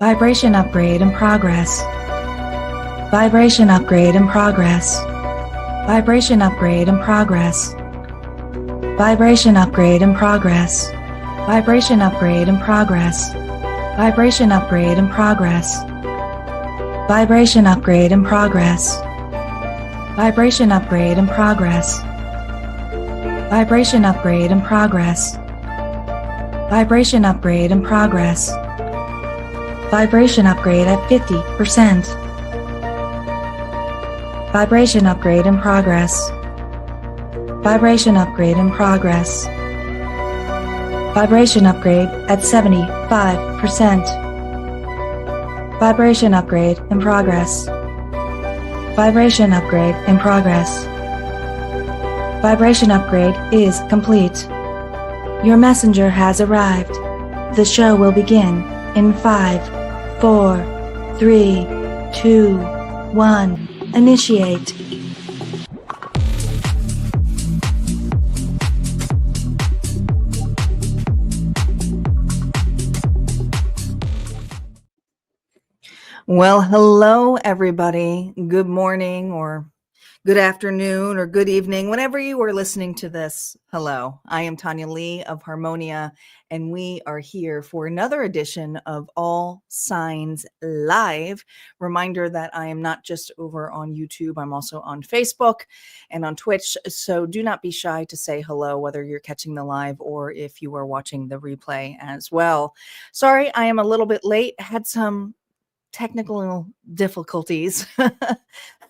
Vibration upgrade in progress. Vibration upgrade in progress. Vibration upgrade in progress. Vibration upgrade in progress. Vibration upgrade in progress. Vibration upgrade in progress. Vibration upgrade in progress. Vibration upgrade in progress. Vibration upgrade in progress. Vibration upgrade in progress. Vibration upgrade at 50%. Vibration upgrade in progress. Vibration upgrade in progress. Vibration upgrade at 75%. Vibration upgrade in progress. Vibration upgrade in progress. Vibration upgrade is complete. Your messenger has arrived. The show will begin in 5, 4, 3, 2, 1. Initiate. Well, hello, everybody. Good morning or good afternoon or good evening, whenever you are listening to this. Hello, I am Tanya Lee of Harmonia, and we are here for another edition of All Signs Live. Reminder that I am not just over on YouTube, I'm also on Facebook and on Twitch. So do not be shy to say hello, whether you're catching the live or if you are watching the replay as well. Sorry, I am a little bit late. Had some technical difficulties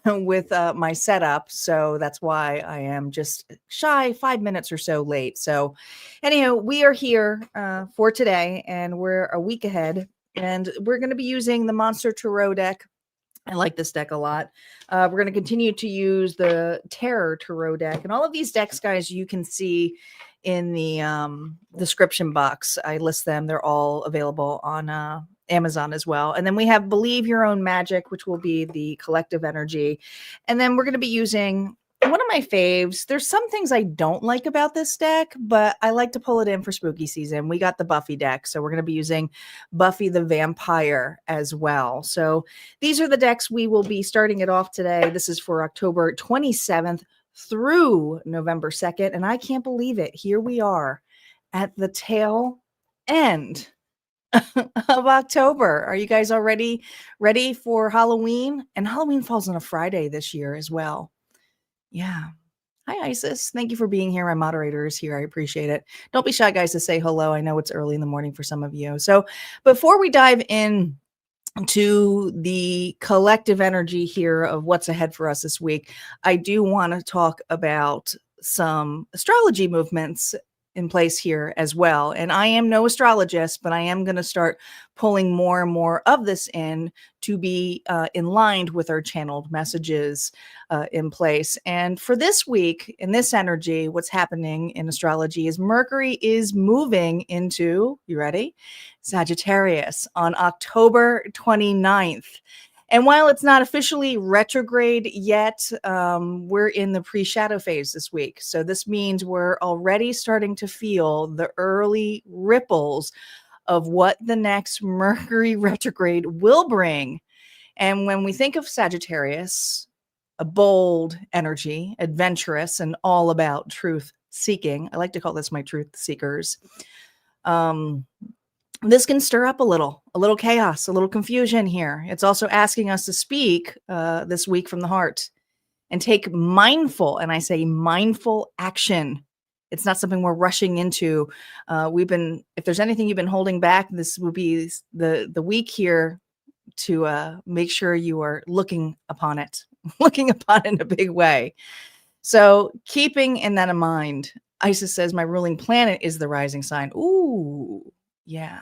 with my setup, so that's why I am just shy 5 minutes or so late. So anyhow, we are here for today, and we're a week ahead, and we're going to be using the Monster Tarot deck. I like this deck a lot. We're going to continue to use the Terror Tarot deck, and all of these decks, guys, you can see in the description box. I list them. They're all available on Amazon as well. And then we have Believe Your Own Magic, which will be the collective energy. And then we're going to be using one of my faves. There's some things I don't like about this deck, but I like to pull it in for spooky season. We got the Buffy deck, so we're going to be using Buffy the Vampire as well. So these are the decks we will be starting it off today. This is for October 27th through November 2nd. And I can't believe it. Here we are at the tail end of October. Are you guys already ready for Halloween? And Halloween falls on a Friday this year as well. Yeah. Hi, Isis. Thank you for being here. My moderator is here. I appreciate it. Don't be shy, guys, to say hello. I know it's early in the morning for some of you. So before we dive in to the collective energy here of what's ahead for us this week, I do want to talk about some astrology movements in place here as well. And I am no astrologist, but I am going to start pulling more and more of this in to be in line with our channeled messages in place. And for this week, in this energy, what's happening in astrology is Mercury is moving into, you ready? Sagittarius on October 29th. And while it's not officially retrograde yet, we're in the pre-shadow phase this week. So this means we're already starting to feel the early ripples of what the next Mercury retrograde will bring. And when we think of Sagittarius, a bold energy, adventurous, and all about truth seeking, I like to call this my truth seekers. This can stir up a little chaos, a little confusion here. It's also asking us to speak this week from the heart and take mindful, and I say mindful action. It's not something we're rushing into. If there's anything you've been holding back, this will be the week here to make sure you are looking upon it in a big way. So keeping in that in mind, Isis says my ruling planet is the rising sign. Ooh. Yeah.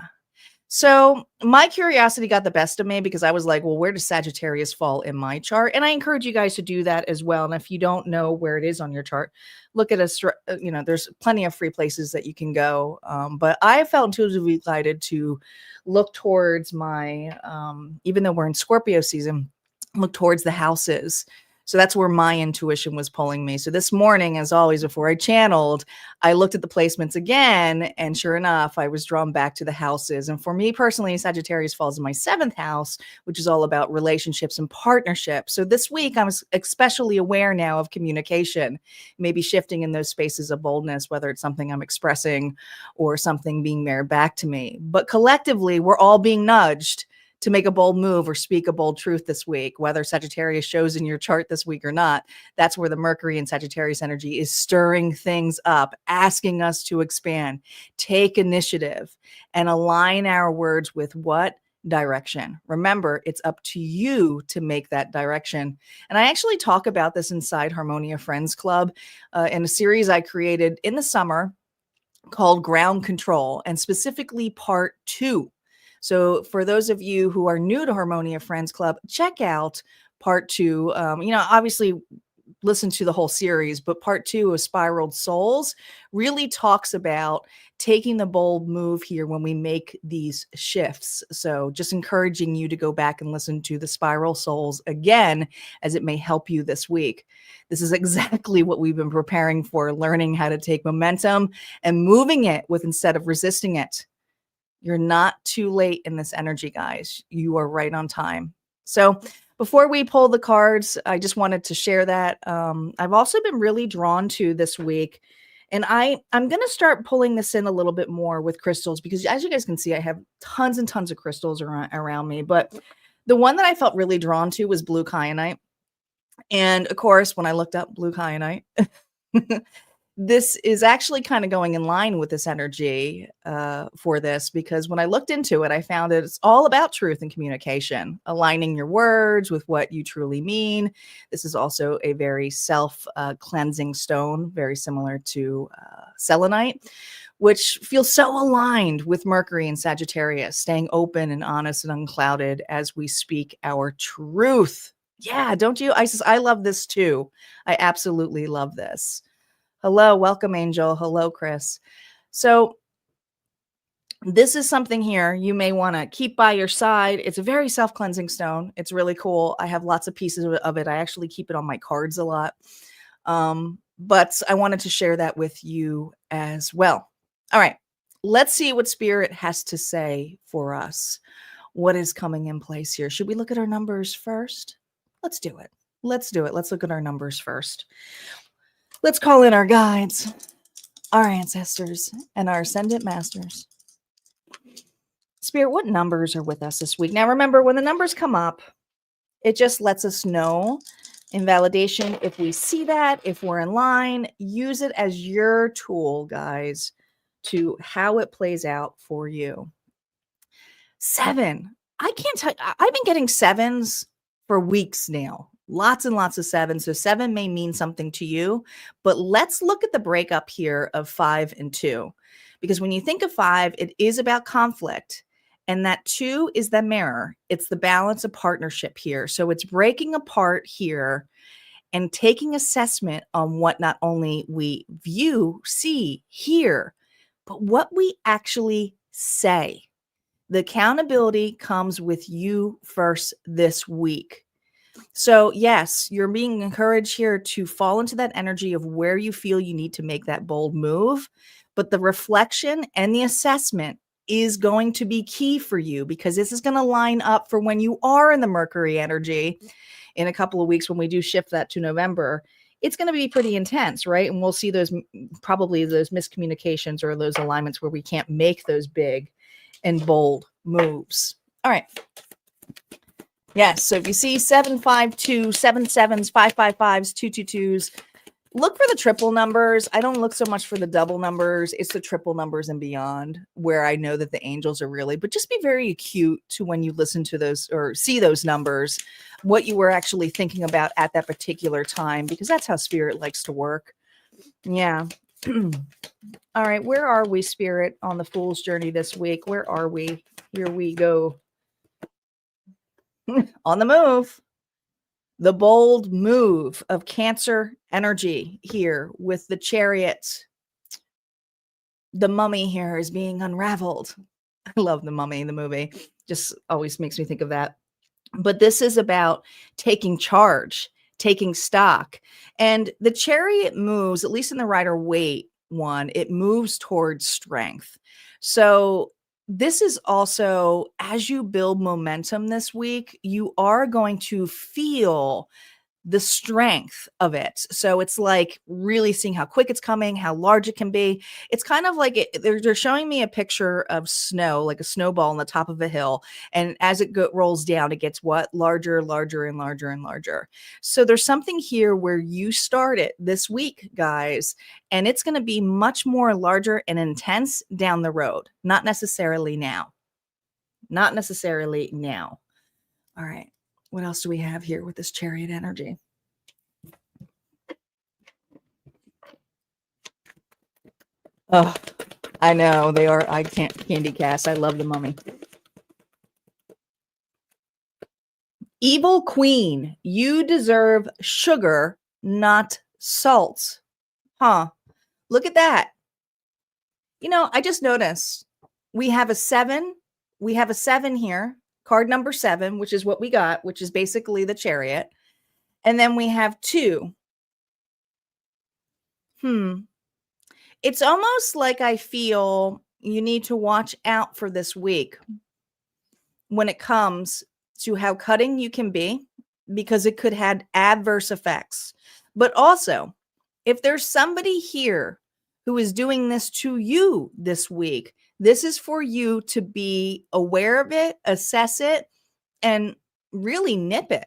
So my curiosity got the best of me because I was like, well, where does Sagittarius fall in my chart? And I encourage you guys to do that as well. And if you don't know where it is on your chart, look at there's plenty of free places that you can go. But I felt intuitively guided to look towards my, even though we're in Scorpio season, look towards the houses So that's where my intuition was pulling me. So this morning, as always, before I channeled, I looked at the placements again, and sure enough, I was drawn back to the houses. And for me personally, Sagittarius falls in my 7th house, which is all about relationships and partnerships. So this week, I was especially aware now of communication, maybe shifting in those spaces of boldness, whether it's something I'm expressing or something being mirrored back to me. But collectively, we're all being nudged to make a bold move or speak a bold truth this week, whether Sagittarius shows in your chart this week or not. That's where the Mercury and Sagittarius energy is stirring things up, asking us to expand, take initiative, and align our words with what? Direction. Remember, it's up to you to make that direction. And I actually talk about this inside Harmonia Friends Club in a series I created in the summer called Ground Control, and specifically part 2. So for those of you who are new to Harmonia Friends Club, check out part 2. Obviously listen to the whole series, but part 2 of Spiraled Souls really talks about taking the bold move here when we make these shifts. So just encouraging you to go back and listen to the Spiral Souls again, as it may help you this week. This is exactly what we've been preparing for, learning how to take momentum and moving it with instead of resisting it. You're not too late in this energy, guys. You are right on time. So before we pull the cards, I just wanted to share that. I've also been really drawn to this week, and I'm going to start pulling this in a little bit more with crystals, because as you guys can see, I have tons and tons of crystals around me. But the one that I felt really drawn to was blue kyanite. And of course, when I looked up blue kyanite, this is actually kind of going in line with this energy for this, because when I looked into it, I found it's all about truth and communication, aligning your words with what you truly mean. This is also a very self-cleansing stone, very similar to selenite, which feels so aligned with Mercury and Sagittarius, staying open and honest and unclouded as we speak our truth. Yeah, don't you, Isis? I love this too. I absolutely love this. Hello, welcome, Angel. Hello, Chris. So this is something here you may want to keep by your side. It's a very self-cleansing stone. It's really cool. I have lots of pieces of it. I actually keep it on my cards a lot. But I wanted to share that with you as well. All right, let's see what Spirit has to say for us. What is coming in place here? Should we look at our numbers first? Let's do it. Let's do it. Let's look at our numbers first. Let's call in our guides, our ancestors, and our ascendant masters. Spirit, what numbers are with us this week? Now, remember, when the numbers come up, it just lets us know in validation if we see that, if we're in line. Use it as your tool, guys, to how it plays out for you. 7. I can't tell you. I've been getting 7s for weeks now. Lots and lots of 7s. So 7 may mean something to you, but let's look at the breakup here of 5 and 2. Because when you think of 5, it is about conflict. And that 2 is the mirror. It's the balance of partnership here. So it's breaking apart here and taking assessment on what not only we view, see, hear, but what we actually say. The accountability comes with you first this week. So yes, you're being encouraged here to fall into that energy of where you feel you need to make that bold move. But the reflection and the assessment is going to be key for you, because this is going to line up for when you are in the Mercury energy in a couple of weeks. When we do shift that to November, it's going to be pretty intense, right? And we'll see those, probably those miscommunications or those alignments where we can't make those big and bold moves. All right. Yes. So if you see 752, 7 7s, 5 5 5s, 2 2 2s, look for the triple numbers. I don't look so much for the double numbers. It's the triple numbers and beyond where I know that the angels are really, but just be very acute to when you listen to those or see those numbers, what you were actually thinking about at that particular time, because that's how Spirit likes to work. Yeah. All right. Where are we, Spirit, on the Fool's Journey this week? Where are we? Here we go. On the move. The bold move of Cancer energy here with the Chariot. The Mummy here is being unraveled. I love The Mummy, the movie. Just always makes me think of that. But this is about taking charge, taking stock. And the Chariot moves, at least in the Rider-Waite one, it moves towards strength. So this is also, as you build momentum this week, you are going to feel the strength of it. So it's like really seeing how quick it's coming, how large it can be. It's kind of like they're showing me a picture of snow, like a snowball on the top of a hill. And as it rolls down, it gets what? Larger, larger, and larger and larger. So there's something here where you start it this week, guys, and it's going to be much more larger and intense down the road. Not necessarily now. Not necessarily now. All right. What else do we have here with this Chariot energy? Oh, I know they are. I can't candy cast. I love the Mummy. Evil Queen, you deserve sugar, not salt. Huh. Look at that. You know, I just noticed we have a 7. We have a 7 here. Card number 7, which is what we got, which is basically the Chariot. And then we have 2. It's almost like I feel you need to watch out for this week when it comes to how cutting you can be, because it could have adverse effects. But also, if there's somebody here who is doing this to you this week, this is for you to be aware of it, assess it, and really nip it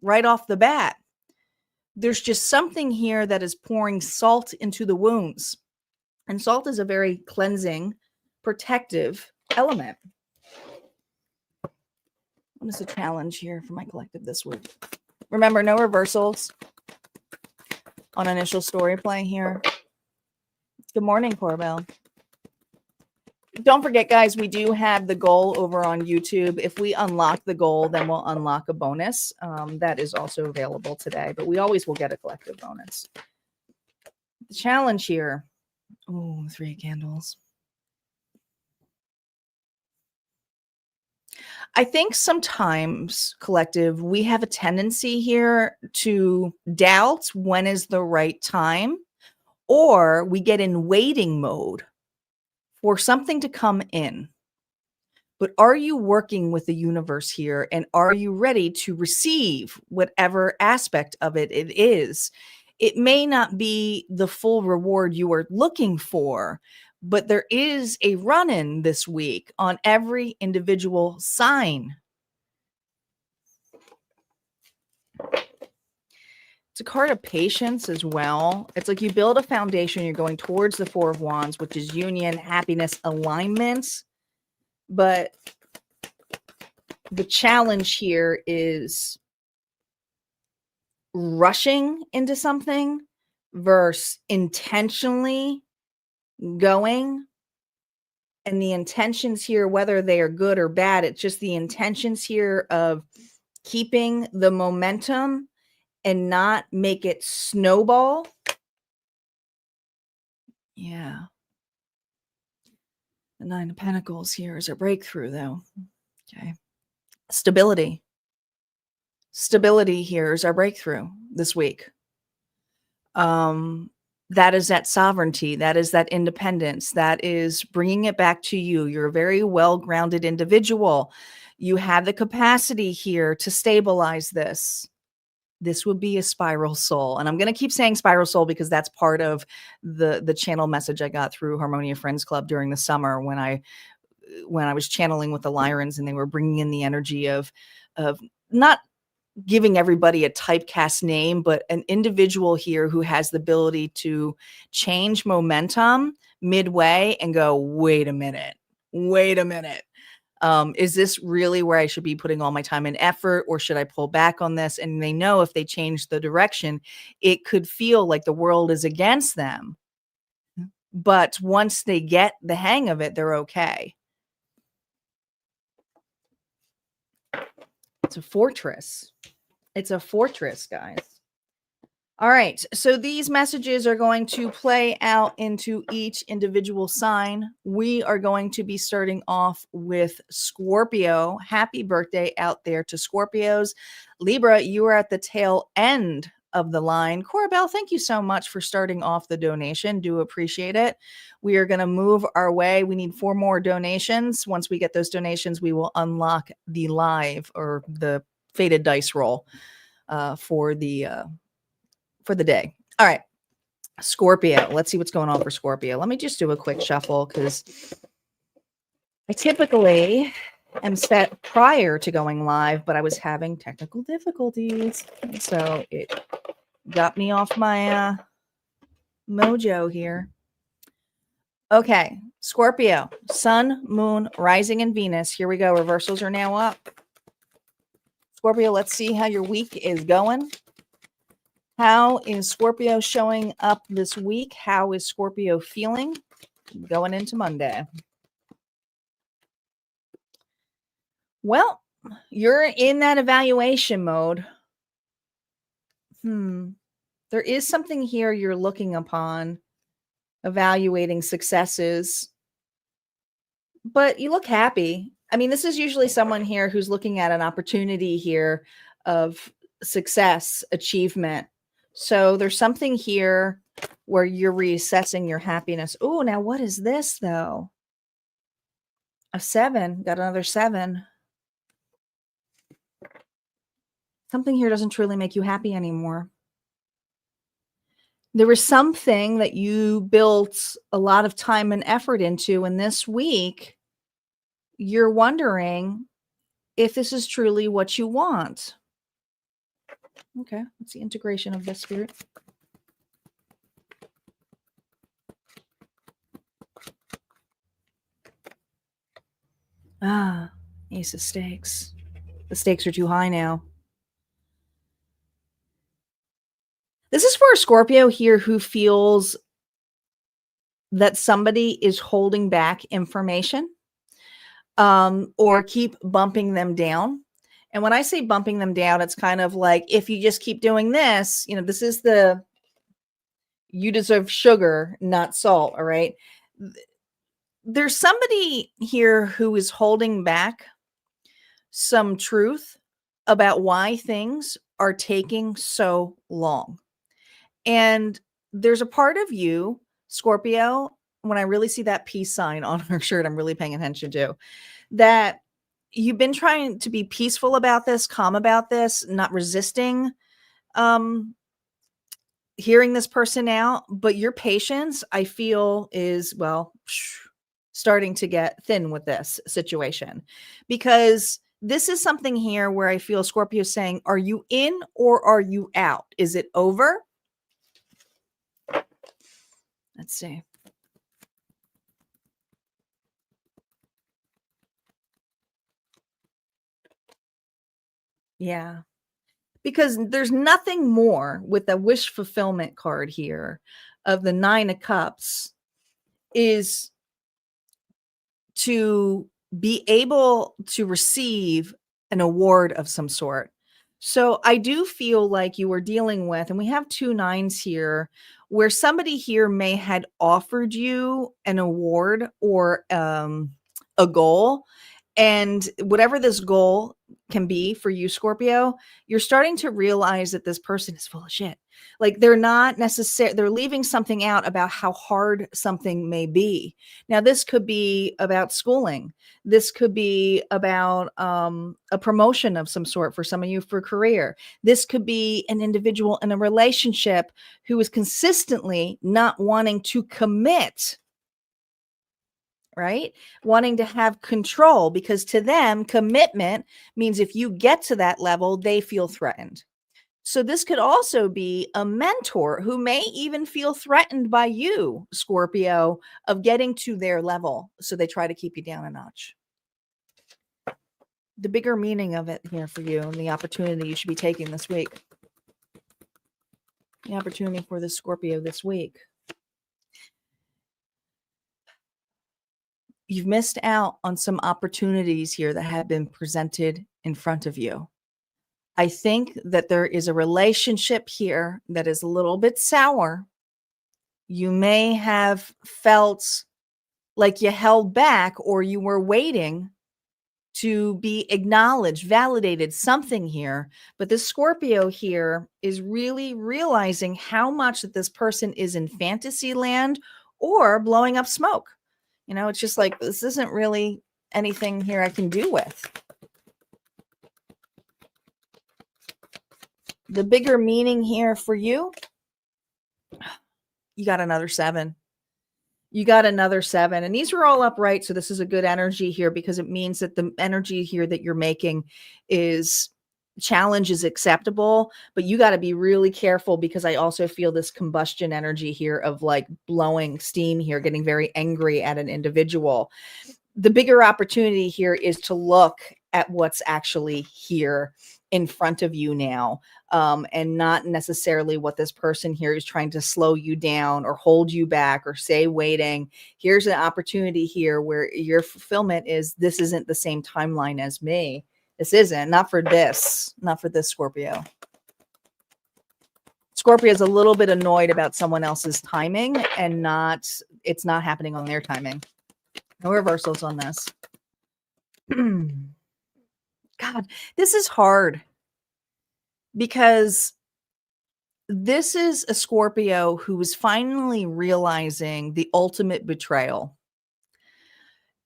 right off the bat. There's just something here that is pouring salt into the wounds. And salt is a very cleansing, protective element. What is the challenge here for my collective this week? Remember, no reversals on initial story play here. Good morning, Corbell. Don't forget, guys, we do have the goal over on YouTube. If we unlock the goal, then we'll unlock a bonus. That is also available today, but we always will get a collective bonus. The challenge here. Oh, 3 candles. I think sometimes, collective, we have a tendency here to doubt when is the right time, or we get in waiting mode for something to come in. But are you working with the universe here, and are you ready to receive whatever aspect of it is? It may not be the full reward you are looking for, but there is a run-in this week on every individual sign. It's a card of patience as well. It's like you build a foundation, you're going towards the 4 of Wands, which is union, happiness, alignment. But the challenge here is rushing into something versus intentionally going. And the intentions here, whether they are good or bad, it's just the intentions here of keeping the momentum and not make it snowball. Yeah. The 9 of Pentacles here is a breakthrough, though. Okay. Stability. Stability here is our breakthrough this week. That is that sovereignty. That is that independence. That is bringing it back to you. You're a very well-grounded individual. You have the capacity here to stabilize this. This would be a spiral soul. And I'm going to keep saying spiral soul because that's part of the channel message I got through Harmonia Friends Club during the summer when I was channeling with the Lyrans, and they were bringing in the energy of not giving everybody a typecast name, but an individual here who has the ability to change momentum midway and go, wait a minute. Is this really where I should be putting all my time and effort, or should I pull back on this? And they know if they change the direction, it could feel like the world is against them. But once they get the hang of it, they're okay. It's a fortress. It's a fortress, guys. All right. So these messages are going to play out into each individual sign. We are going to be starting off with Scorpio. Happy birthday out there to Scorpios. Libra, you are at the tail end of the line. Corabelle, thank you so much for starting off the donation. Do appreciate it. We are going to move our way. We need 4 more donations. Once we get those donations, we will unlock the live or the faded dice roll for the day. All right. Scorpio. Let's see what's going on for Scorpio. Let me just do a quick shuffle because I typically am set prior to going live, but I was having technical difficulties. So it got me off my mojo here. Okay, Scorpio, Sun, Moon, Rising, and Venus. Here we go. Reversals are now up. Scorpio, let's see how your week is going. How is Scorpio showing up this week? How is Scorpio feeling going into Monday? Well, you're in that evaluation mode. There is something here you're looking upon, evaluating successes, but you look happy. I mean, this is usually someone here who's looking at an opportunity here of success, achievement. So there's something here where you're reassessing your happiness. Oh, now what is this though? A 7, got another 7. Something here doesn't truly make you happy anymore. There was something that you built a lot of time and effort into, and this week you're wondering if this is truly what you want. Okay, what's the integration of this, Spirit? Ace of Stakes. The stakes are too high now. This is for a Scorpio here who feels that somebody is holding back information or keep bumping them down. And when I say bumping them down, it's kind of like, if you just keep doing this, this is you deserve sugar, not salt. All right. There's somebody here who is holding back some truth about why things are taking so long. And there's a part of you, Scorpio, when I really see that peace sign on her shirt, I'm really paying attention to, that you've been trying to be peaceful about this, calm about this, not resisting hearing this person out. But your patience, I feel, is, starting to get thin with this situation, because this is something here where I feel Scorpio saying, are you in or are you out? Is it over? Let's see. Yeah. Because there's nothing more with the wish fulfillment card here of the 9 of Cups is to be able to receive an award of some sort. So I do feel like you were dealing with, and we have 2 9s here, where somebody here may had offered you an award or a goal. And whatever this goal can be for you, Scorpio, you're starting to realize that this person is full of shit. Like, they're not necessarily, they're leaving something out about how hard something may be. Now, this could be about schooling. This could be about a promotion of some sort for some of you for career. This could be an individual in a relationship who is consistently not wanting to commit, right? Wanting to have control, because to them, commitment means if you get to that level, they feel threatened. So this could also be a mentor who may even feel threatened by you, Scorpio, of getting to their level. So they try to keep you down a notch. The bigger meaning of it here for you and the opportunity you should be taking this week. The opportunity for the Scorpio this week. You've missed out on some opportunities here that have been presented in front of you. I think that there is a relationship here that is a little bit sour. You may have felt like you held back, or you were waiting to be acknowledged, validated, something here. But this Scorpio here is really realizing how much that this person is in fantasy land or blowing up smoke. You know, it's just like, this isn't really anything here I can do with. The bigger meaning here for you, you got another 7. You got another 7. And these are all upright. So this is a good energy here because it means that the energy here that you're making is challenge is acceptable, but you got to be really careful because I also feel this combustion energy here of like blowing steam here, getting very angry at an individual. The bigger opportunity here is to look at what's actually here in front of you now, and not necessarily what this person here is trying to slow you down or hold you back or say waiting. Here's an opportunity here where your fulfillment is, this isn't the same timeline as me. This isn't, not for this Scorpio. Scorpio is a little bit annoyed about someone else's timing and it's not happening on their timing. No reversals on this. God, this is hard because this is a Scorpio who is finally realizing the ultimate betrayal.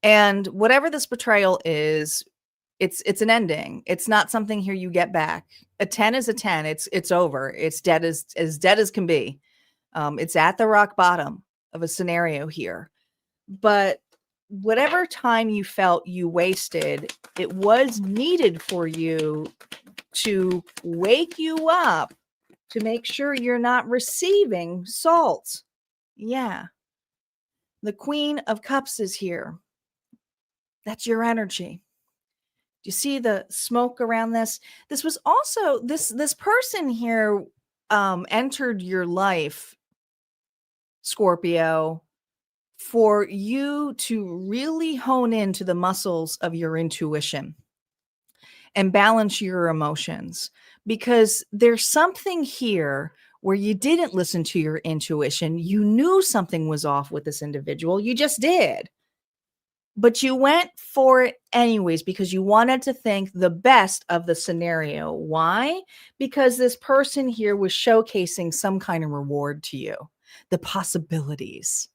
And whatever this betrayal is, it's an ending. It's not something here you get back. A 10 is a 10. It's over. It's dead as dead as can be. It's at the rock bottom of a scenario here. But whatever time you felt you wasted, it was needed for you to wake you up to make sure you're not receiving salt. Yeah. The Queen of Cups is here. That's your energy. Do you see the smoke around this? This was also, this person here entered your life, Scorpio, for you to really hone into the muscles of your intuition and balance your emotions, because there's something here where you didn't listen to your intuition. You knew something was off with this individual. You just did. But you went for it anyways because you wanted to think the best of the scenario. Why? Because this person here was showcasing some kind of reward to you, the possibilities.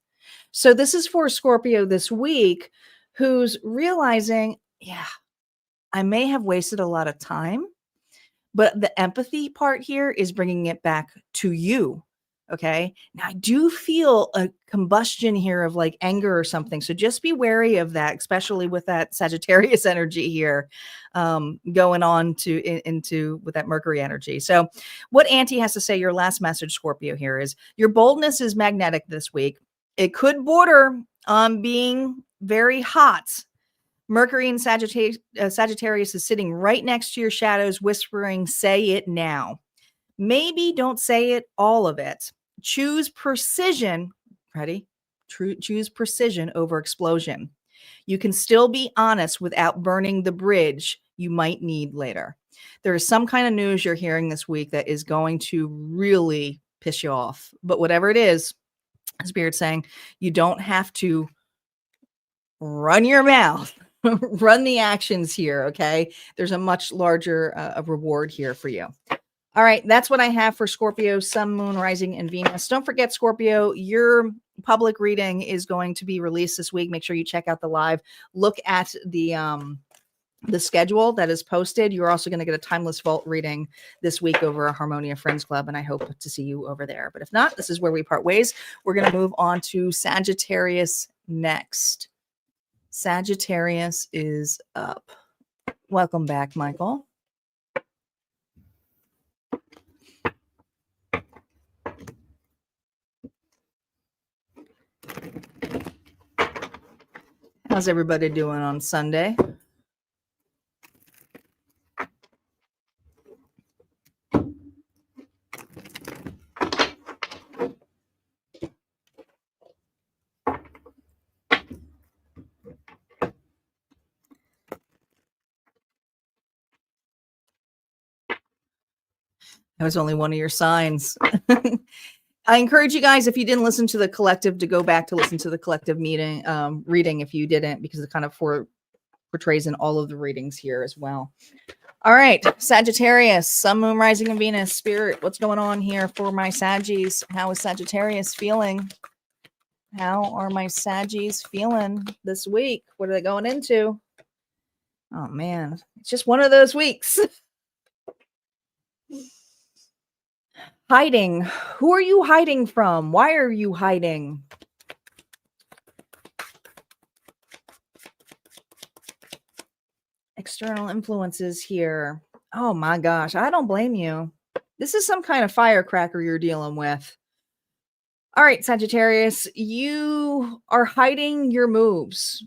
So this is for Scorpio this week who's realizing, yeah, I may have wasted a lot of time, but the empathy part here is bringing it back to you. Okay. Now I do feel a combustion here of like anger or something. So just be wary of that, especially with that Sagittarius energy here, going on into with that Mercury energy. So what Auntie has to say, your last message, Scorpio, here is your boldness is magnetic this week. It could border on being very hot. Mercury in Sagittarius is sitting right next to your shadows, whispering, say it now. Maybe don't say it, all of it. Choose precision. Ready? Choose precision over explosion. You can still be honest without burning the bridge you might need later. There is some kind of news you're hearing this week that is going to really piss you off. But whatever it is, Spirit's saying you don't have to run your mouth. Run the actions here, okay? There's a much larger reward here for you. All right, that's what I have for Scorpio, Sun, Moon, Rising, and Venus. Don't forget, Scorpio, your public reading is going to be released this week. Make sure you check out the live. Look at the schedule that is posted. You're also going to get a Timeless Vault reading this week over a Harmonia Friends Club, and I hope to see you over there. But if not, this is where we part ways. We're going to move on to Sagittarius next. Sagittarius is up. Welcome back, Michael. How's everybody doing on Sunday? That was only one of your signs. I encourage you guys, if you didn't listen to the collective, to go back to listen to the collective meeting reading if you didn't, because it kind of portrays in all of the readings here as well. All right, Sagittarius, Sun, Moon, Rising, and Venus, Spirit. What's going on here for my Saggies? How is Sagittarius feeling? How are my Saggies feeling this week? What are they going into? Oh, man, it's just one of those weeks. Hiding. Who are you hiding from? Why are you hiding? External influences here. Oh my gosh, I don't blame you. This is some kind of firecracker you're dealing with. All right, Sagittarius, you are hiding your moves.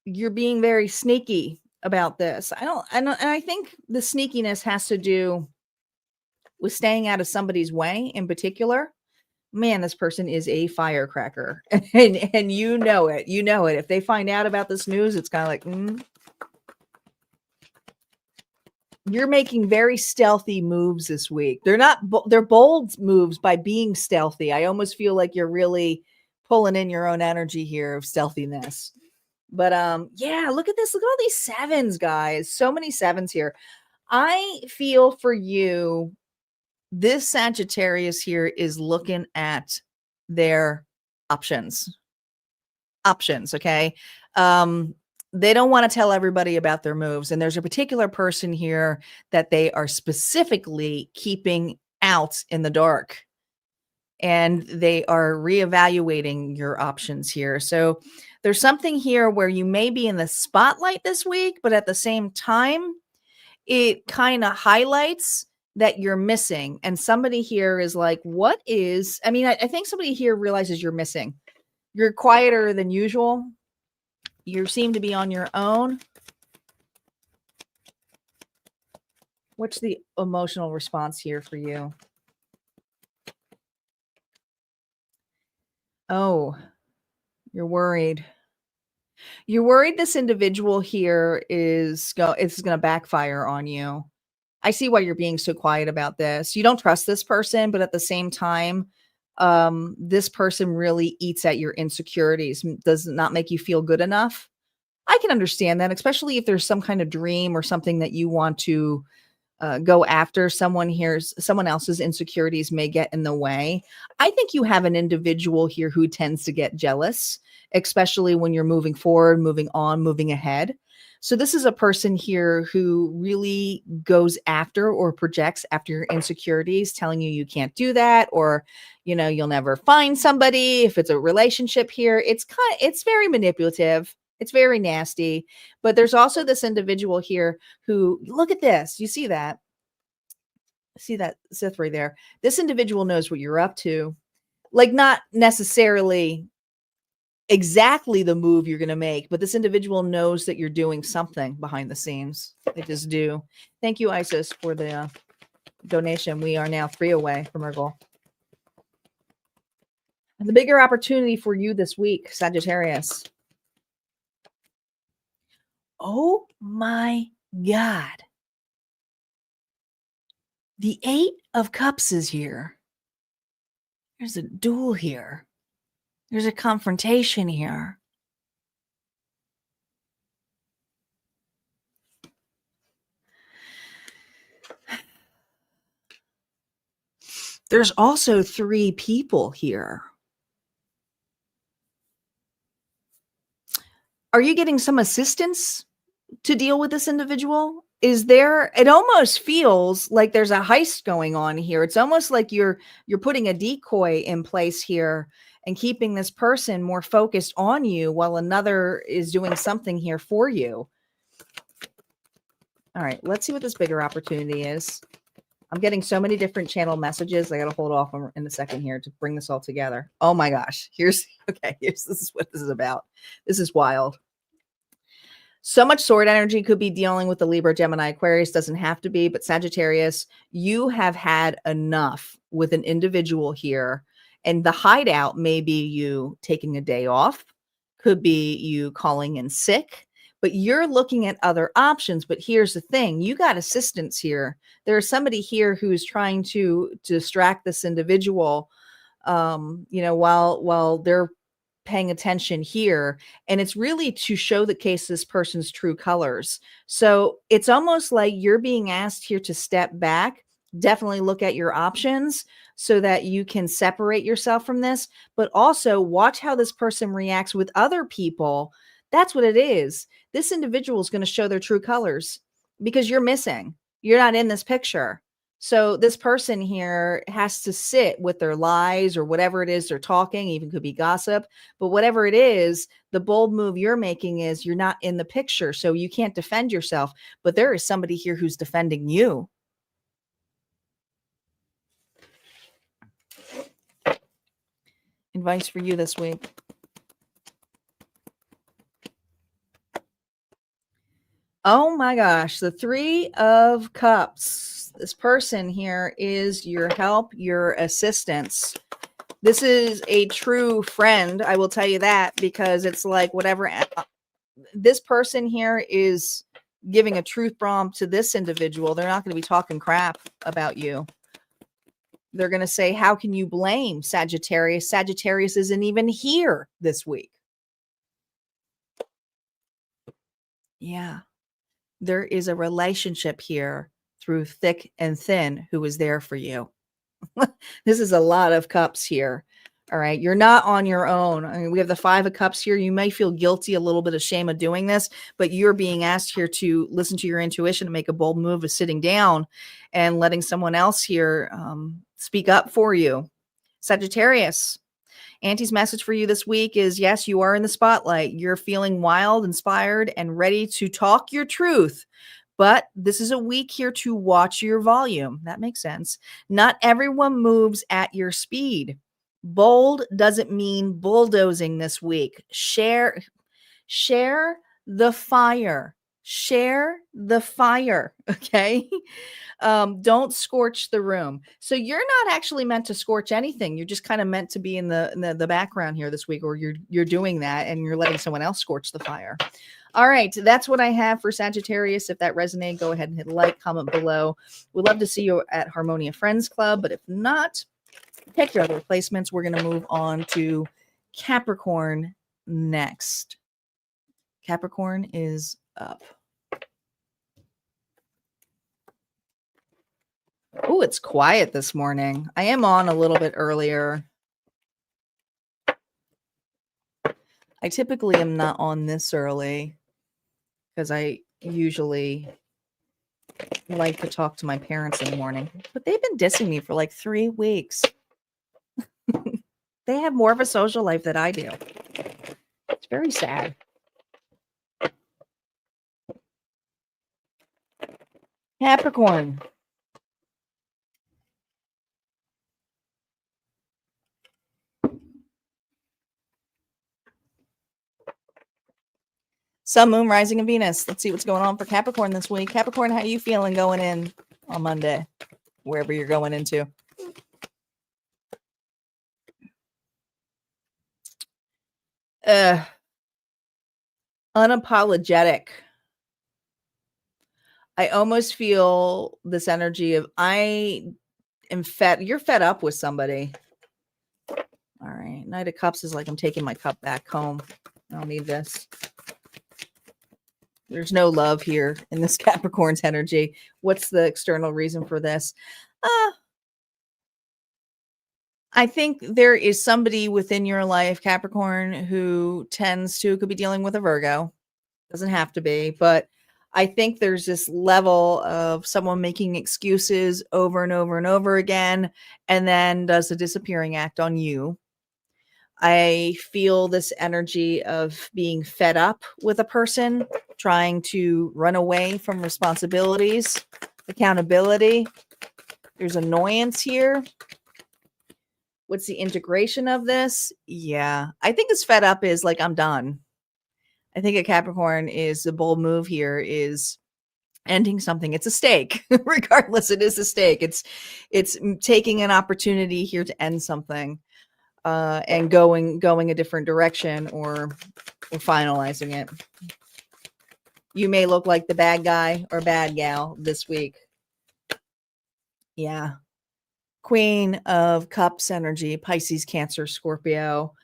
You're being very sneaky about this. And I think the sneakiness has to do with staying out of somebody's way in particular. Man, this person is a firecracker. And you know it. You know it. If they find out about this news, it's kind of like, You're making very stealthy moves this week. They're bold moves by being stealthy. I almost feel like you're really pulling in your own energy here of stealthiness. But yeah, look at this. Look at all these sevens, guys. So many sevens here. I feel for you, this Sagittarius here is looking at their options. Okay? They don't want to tell everybody about their moves. And there's a particular person here that they are specifically keeping out in the dark. And they are reevaluating your options here. So there's something here where you may be in the spotlight this week, but at the same time, it kind of highlights that you're missing. And somebody here is like, I think somebody here realizes you're missing. You're quieter than usual. You seem to be on your own. What's the emotional response here for you? Oh, you're worried. You're worried this individual here it's going to backfire on you. I see why you're being so quiet about this. You don't trust this person, but at the same time, this person really eats at your insecurities, does not make you feel good enough. I can understand that, especially if there's some kind of dream or something that you want to go after. Someone else's insecurities may get in the way. I think you have an individual here who tends to get jealous, especially when you're moving forward, moving on, moving ahead. So this is a person here who really goes after or projects after your insecurities, telling you can't do that, or, you'll never find somebody. If it's a relationship here, it's very manipulative. It's very nasty. But there's also this individual here who, look at this. You see that? See that Sith right there? This individual knows what you're up to. Like, not necessarily exactly the move you're going to make, but this individual knows that you're doing something behind the scenes. They just do. Thank you, Isis, for the donation. We are now 3 away from our goal. The bigger opportunity for you this week, Sagittarius. Oh my God. The 8 of Cups is here. There's a duel here. There's a confrontation here. There's also 3 people here. Are you getting some assistance to deal with this individual? It almost feels like there's a heist going on here. It's almost like you're putting a decoy in place here and keeping this person more focused on you while another is doing something here for you. All right, let's see what this bigger opportunity is. I'm getting so many different channel messages. I got to hold off in a second here to bring this all together. Oh my gosh. This is what this is about. This is wild. So much sword energy could be dealing with the Libra, Gemini, Aquarius. Doesn't have to be, but Sagittarius, you have had enough with an individual here. And the hideout may be you taking a day off, could be you calling in sick, but you're looking at other options. But here's the thing, you got assistance here. There's somebody here who's trying to distract this individual, while they're paying attention here, and it's really to show the case this person's true colors. So it's almost like you're being asked here to step back, definitely look at your options so that you can separate yourself from this, but also watch how this person reacts with other people. That's what it is. This individual is going to show their true colors because you're missing. You're not in this picture. So this person here has to sit with their lies or whatever it is they're talking, even could be gossip, but whatever it is, the bold move you're making is you're not in the picture. So you can't defend yourself, but there is somebody here who's defending you. Advice for you this week. Oh my gosh, the Three of Cups. This person here is your help, your assistance. This is a true friend, I will tell you that, because it's like whatever this person here is giving a truth bomb to this individual. They're not going to be talking crap about you. They're going to say, how can you blame Sagittarius? Sagittarius isn't even here this week. Yeah. There is a relationship here through thick and thin who is there for you. This is a lot of cups here. All right. You're not on your own. I mean, we have the Five of Cups here. You may feel guilty, a little bit of shame of doing this, but you're being asked here to listen to your intuition and make a bold move of sitting down and letting someone else here speak up for you. Sagittarius. Auntie's message for you this week is, yes, you are in the spotlight. You're feeling wild, inspired, and ready to talk your truth. But this is a week here to watch your volume. That makes sense. Not everyone moves at your speed. Bold doesn't mean bulldozing this week. Share the fire. Share the fire. Okay. Don't scorch the room. So you're not actually meant to scorch anything. You're just kind of meant to be in the background here this week, or you're doing that and you're letting someone else scorch the fire. All right, that's what I have for Sagittarius. If that resonated, go ahead and hit like, comment below. We'd love to see you at Harmonia Friends Club, but if not, take your other placements. We're going to move on to Capricorn next. Capricorn is up. Oh, it's quiet this morning. I am on a little bit earlier. I typically am not on this early because I usually like to talk to my parents in the morning, but they've been dissing me for like 3 weeks. They have more of a social life than I do. It's very sad. Capricorn. Sun, Moon, Rising, and Venus. Let's see what's going on for Capricorn this week. Capricorn, how are you feeling going in on Monday, wherever you're going into? Unapologetic. I almost feel this energy of you're fed up with somebody. All right. Knight of Cups is like, I'm taking my cup back home. I don't need this. There's no love here in this Capricorn's energy. What's the external reason for this? I think there is somebody within your life, Capricorn, who could be dealing with a Virgo. Doesn't have to be, but I think there's this level of someone making excuses over and over and over again, and then does a disappearing act on you. I feel this energy of being fed up with a person, trying to run away from responsibilities, accountability. There's annoyance here. What's the integration of this? Yeah, I think this fed up is like, I'm done. I think a Capricorn is the bold move here is ending something. It's a stake. Regardless, it is a stake. It's taking an opportunity here to end something. And going a different direction or finalizing it. You may look like the bad guy or bad gal this week. Yeah. Queen of Cups energy, Pisces, Cancer, Scorpio.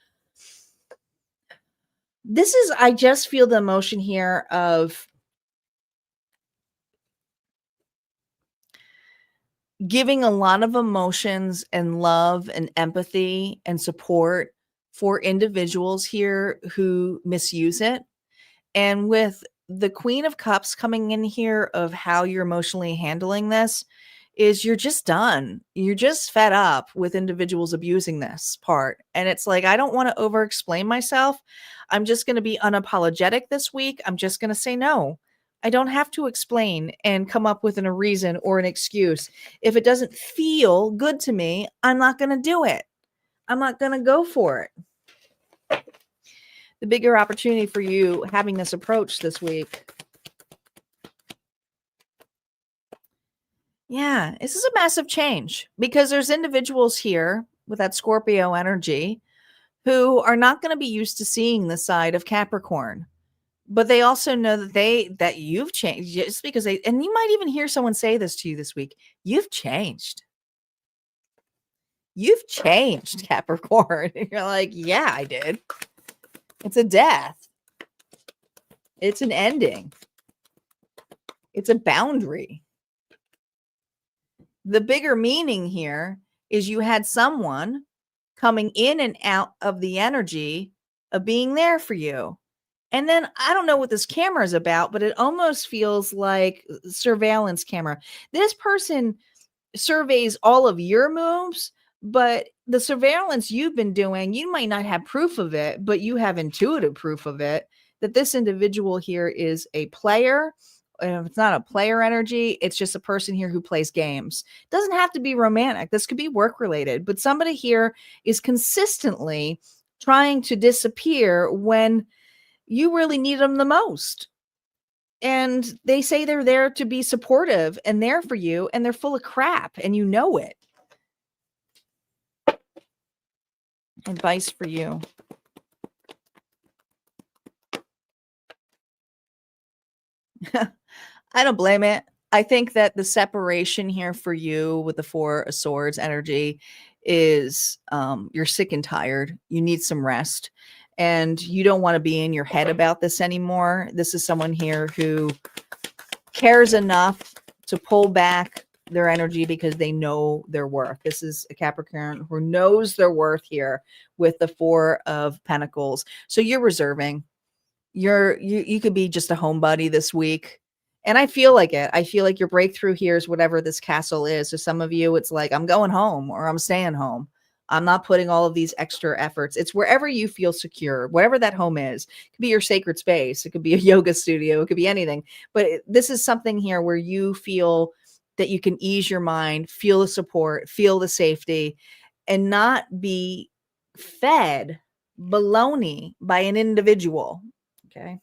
I just feel the emotion here of giving a lot of emotions and love and empathy and support for individuals here who misuse it. And with the Queen of Cups coming in here of how you're emotionally handling this, is you're just done. You're just fed up with individuals abusing this part. And it's like, I don't want to over explain myself. I'm just going to be unapologetic this week. I'm just going to say no. I don't have to explain and come up with a reason or an excuse. If it doesn't feel good to me, I'm not going to do it. I'm not going to go for it. The bigger opportunity for you having this approach this week. Yeah, this is a massive change because there's individuals here with that Scorpio energy who are not going to be used to seeing the side of Capricorn. But they also know that you've changed just because and you might even hear someone say this to you this week. You've changed. You've changed, Capricorn. And you're like, yeah, I did. It's a death. It's an ending. It's a boundary. The bigger meaning here is you had someone coming in and out of the energy of being there for you. And then I don't know what this camera is about, but it almost feels like surveillance camera. This person surveys all of your moves, but the surveillance you've been doing, you might not have proof of it, but you have intuitive proof of it, that this individual here is a player. And if it's not a player energy, it's just a person here who plays games. It doesn't have to be romantic. This could be work related, but somebody here is consistently trying to disappear when you really need them the most. And they say they're there to be supportive and there for you, and they're full of crap, and you know it. Advice for you. I don't blame it. I think that the separation here for you with the Four of Swords energy is you're sick and tired. You need some rest, and you don't want to be in your head about this anymore. This is someone here who cares enough to pull back their energy because they know their worth. This is a Capricorn who knows their worth here with the Four of Pentacles. So you're reserving. You could be just a homebody this week. And I feel like it. I feel like your breakthrough here is whatever this castle is. So some of you, it's like, I'm going home or I'm staying home. I'm not putting all of these extra efforts. It's wherever you feel secure, whatever that home is. It could be your sacred space. It could be a yoga studio. It could be anything. But this is something here where you feel that you can ease your mind, feel the support, feel the safety, and not be fed baloney by an individual. Okay.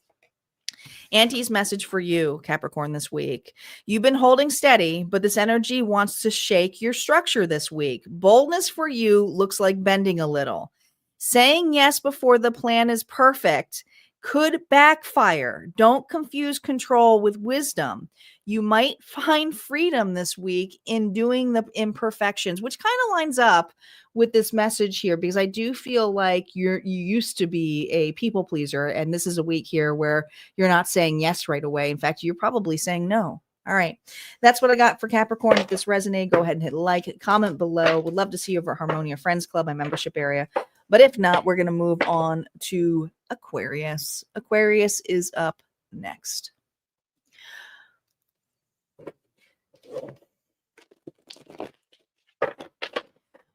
Auntie's message for you, Capricorn, this week. You've been holding steady, but this energy wants to shake your structure this week. Boldness for you looks like bending a little. Saying yes before the plan is perfect could backfire. Don't confuse control with wisdom. You might find freedom this week in doing the imperfections, which kind of lines up with this message here, because I do feel like you used to be a people pleaser, and this is a week here where you're not saying yes right away. In fact, you're probably saying no. All right. That's what I got for Capricorn. If this resonated, go ahead and hit like, comment below. Would love to see you over at Harmonia Friends Club, my membership area. But if not, we're going to move on to Aquarius. Aquarius is up next.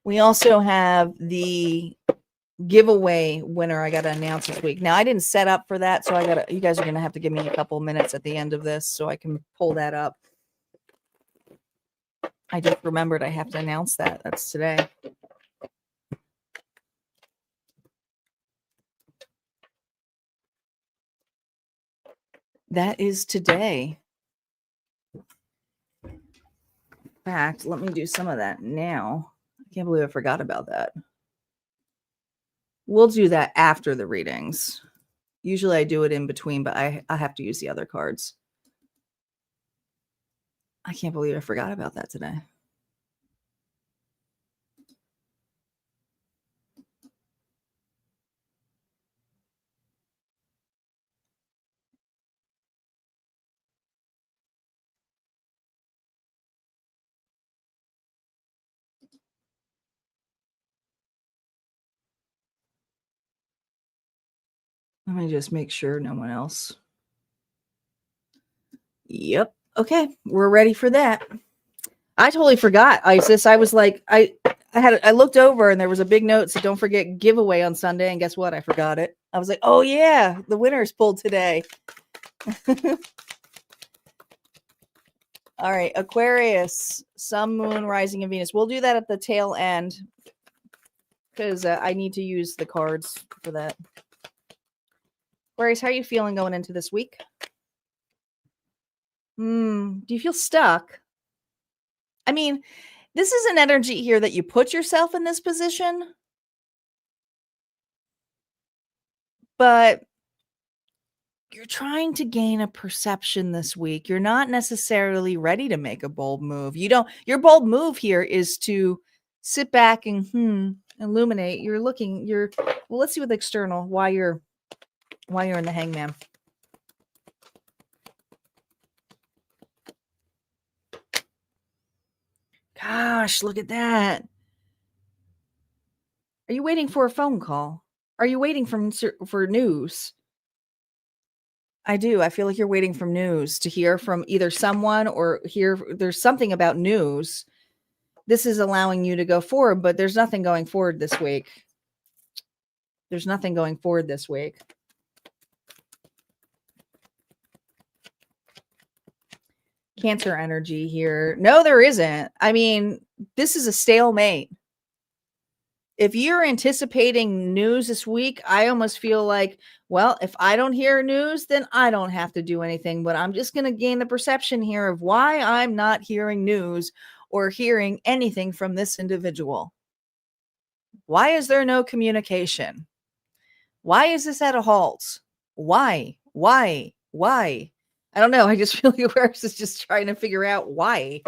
We also have the giveaway winner I got to announce this week. Now, I didn't set up for that, so you guys are going to have to give me a couple minutes at the end of this so I can pull that up. I just remembered I have to announce that. That's today. That is today. In fact, let me do some of that now. I can't believe I forgot about that. We'll do that after the readings. Usually I do it in between, but I have to use the other cards. I can't believe I forgot about that today. Let me just make sure no one else. Yep. Okay, we're ready for that. I totally forgot, Isis. I was like, I looked over and there was a big note, so don't forget giveaway on Sunday. And guess what? I forgot it. I was like, oh yeah, the winner's pulled today. All right, Aquarius, Sun, Moon, Rising, and Venus. We'll do that at the tail end because I need to use the cards for that. Aquarius, how are you feeling going into this week? Do you feel stuck? I mean, this is an energy here that you put yourself in this position, but you're trying to gain a perception this week. You're not necessarily ready to make a bold move. Your bold move here is to sit back and illuminate. Well, let's see with external why you're in the Hangman. Gosh, look at that. Are you waiting for a phone call? Are you waiting for news? I do. I feel like you're waiting for news to hear from either someone or there's something about news. This is allowing you to go forward, but there's nothing going forward this week. There's nothing going forward this week. Cancer energy here. No, there isn't. I mean, this is a stalemate. If you're anticipating news this week, I almost feel like, well, if I don't hear news, then I don't have to do anything. But I'm just going to gain the perception here of why I'm not hearing news or hearing anything from this individual. Why is there no communication? Why is this at a halt? Why? I don't know. I just feel like Aquarius is just trying to figure out why.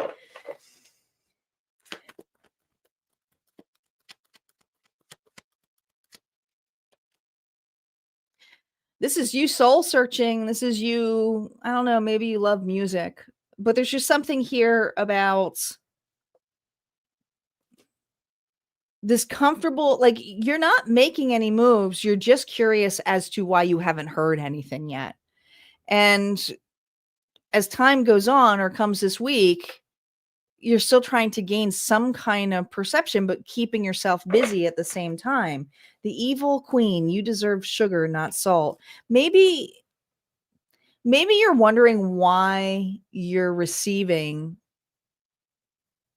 This is you soul searching. This is you. I don't know. Maybe you love music, but there's just something here about this comfortable, like you're not making any moves. You're just curious as to why you haven't heard anything yet. And as time goes on or comes this week, you're still trying to gain some kind of perception, but keeping yourself busy at the same time. The evil queen, you deserve sugar, not salt. Maybe you're wondering why you're receiving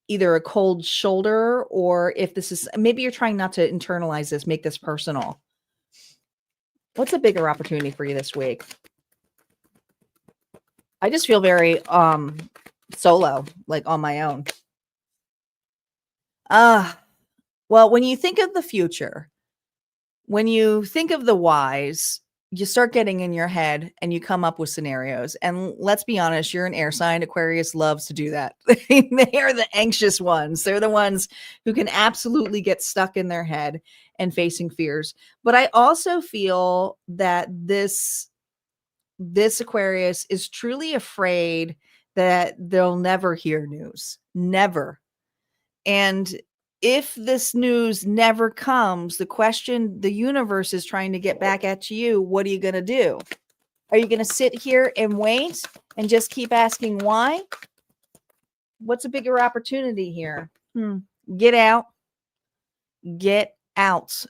either a cold shoulder or if this is, maybe you're trying not to internalize this, make this personal. What's a bigger opportunity for you this week? I just feel very solo, like on my own. Well, when you think of the future, when you think of the whys, you start getting in your head and you come up with scenarios. And let's be honest, you're an air sign. Aquarius loves to do that. They are the anxious ones. They're the ones who can absolutely get stuck in their head and facing fears. But I also feel that this Aquarius is truly afraid that they'll never hear news. Never. And if this news never comes, the question the universe is trying to get back at you, what are you going to do? Are you going to sit here and wait and just keep asking why? What's a bigger opportunity here? Get out. Get out.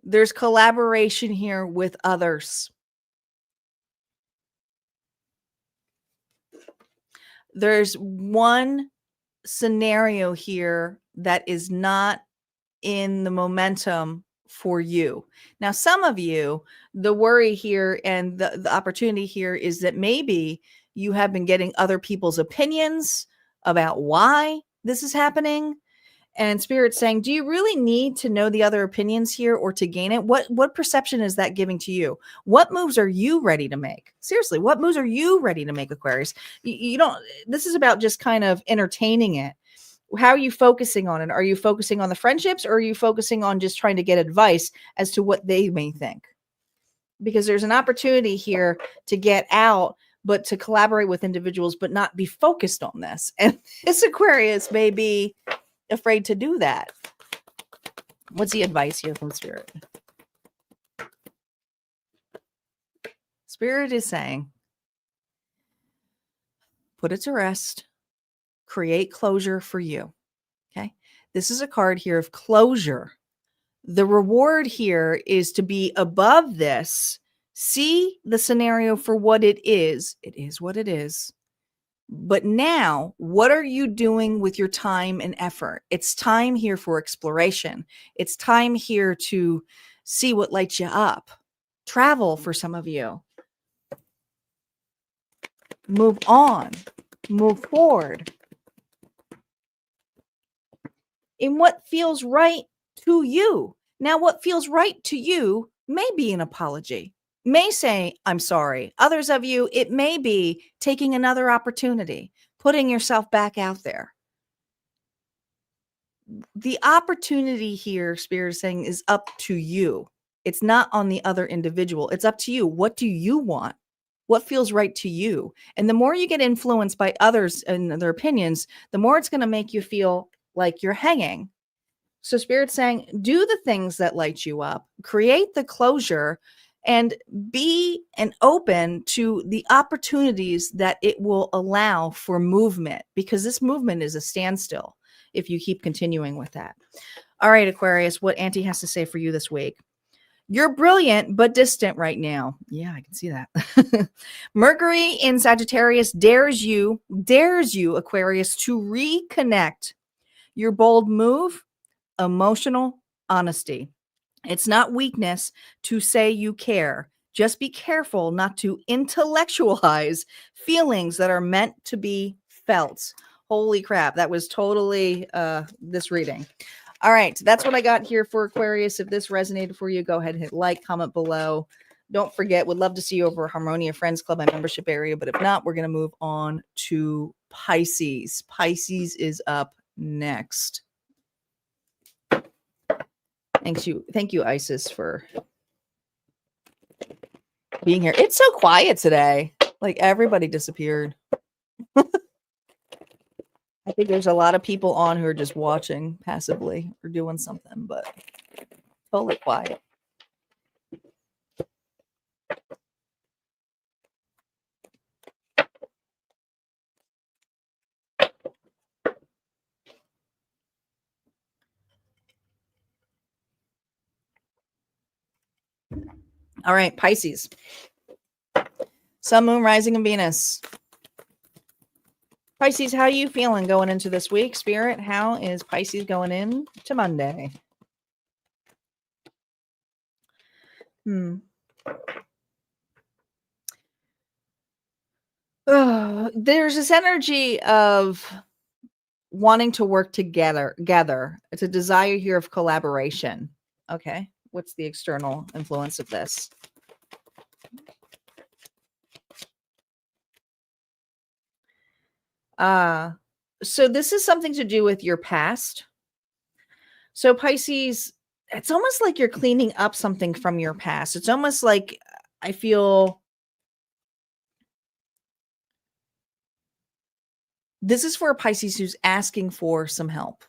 There's collaboration here with others. There's one scenario here that is not in the momentum for you. Now, some of you, the worry here and the opportunity here is that maybe you have been getting other people's opinions about why this is happening. And Spirit's saying, do you really need to know the other opinions here or to gain it? What perception is that giving to you? What moves are you ready to make? Seriously, what moves are you ready to make, Aquarius? You don't, this is about just kind of entertaining it. How are you focusing on it? Are you focusing on the friendships or are you focusing on just trying to get advice as to what they may think? Because there's an opportunity here to get out, but to collaborate with individuals, but not be focused on this. And this Aquarius may be afraid to do that. What's the advice here from Spirit? Spirit is saying, put it to rest, create closure for you. Okay. This is a card here of closure. The reward here is to be above this, see the scenario for what it is. It is what it is. But now, what are you doing with your time and effort? It's time here for exploration. It's time here to see what lights you up. Travel for some of you. Move on. Move forward. In what feels right to you. Now, what feels right to you may be an apology, may say, I'm sorry. Others of you, it may be taking another opportunity, putting yourself back out there. The opportunity here, Spirit is saying, is up to you. It's not on the other individual. It's up to you. What do you want? What feels right to you? And the more you get influenced by others and their opinions, the more it's going to make you feel like you're hanging. So Spirit's saying, do the things that light you up, create the closure, and be open to the opportunities that it will allow for movement, because this movement is a standstill if you keep continuing with that. All right, Aquarius, what Auntie has to say for you this week. You're brilliant, but distant right now. Yeah, I can see that. Mercury in Sagittarius dares you, Aquarius, to reconnect. Your bold move, emotional honesty. It's not weakness to say you care. Just be careful not to intellectualize feelings that are meant to be felt. Holy crap. That was totally this reading. All right. That's what I got here for Aquarius. If this resonated for you, go ahead and hit like, comment below. Don't forget, would love to see you over Harmonia Friends Club, my membership area. But if not, we're going to move on to Pisces. Pisces is up next. Thank you, Isis, for being here. It's so quiet today. Like everybody disappeared. I think there's a lot of people on who are just watching passively or doing something, but totally quiet. All right, Pisces. Sun, Moon, Rising, and Venus. Pisces, how are you feeling going into this week? Spirit, how is Pisces going in to Monday? There's this energy of wanting to work together. It's a desire here of collaboration. Okay. What's the external influence of this? So this is something to do with your past. So Pisces, it's almost like you're cleaning up something from your past. It's almost like I feel this is for a Pisces who's asking for some help.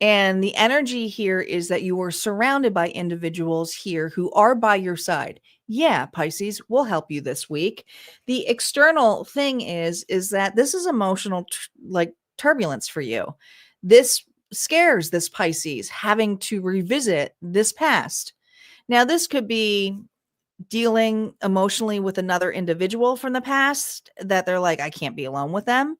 And the energy here is that you are surrounded by individuals here who are by your side. Yeah, Pisces, we'll help you this week. The external thing is that this is emotional, turbulence for you. This scares this Pisces, having to revisit this past. Now, this could be dealing emotionally with another individual from the past that they're like, I can't be alone with them.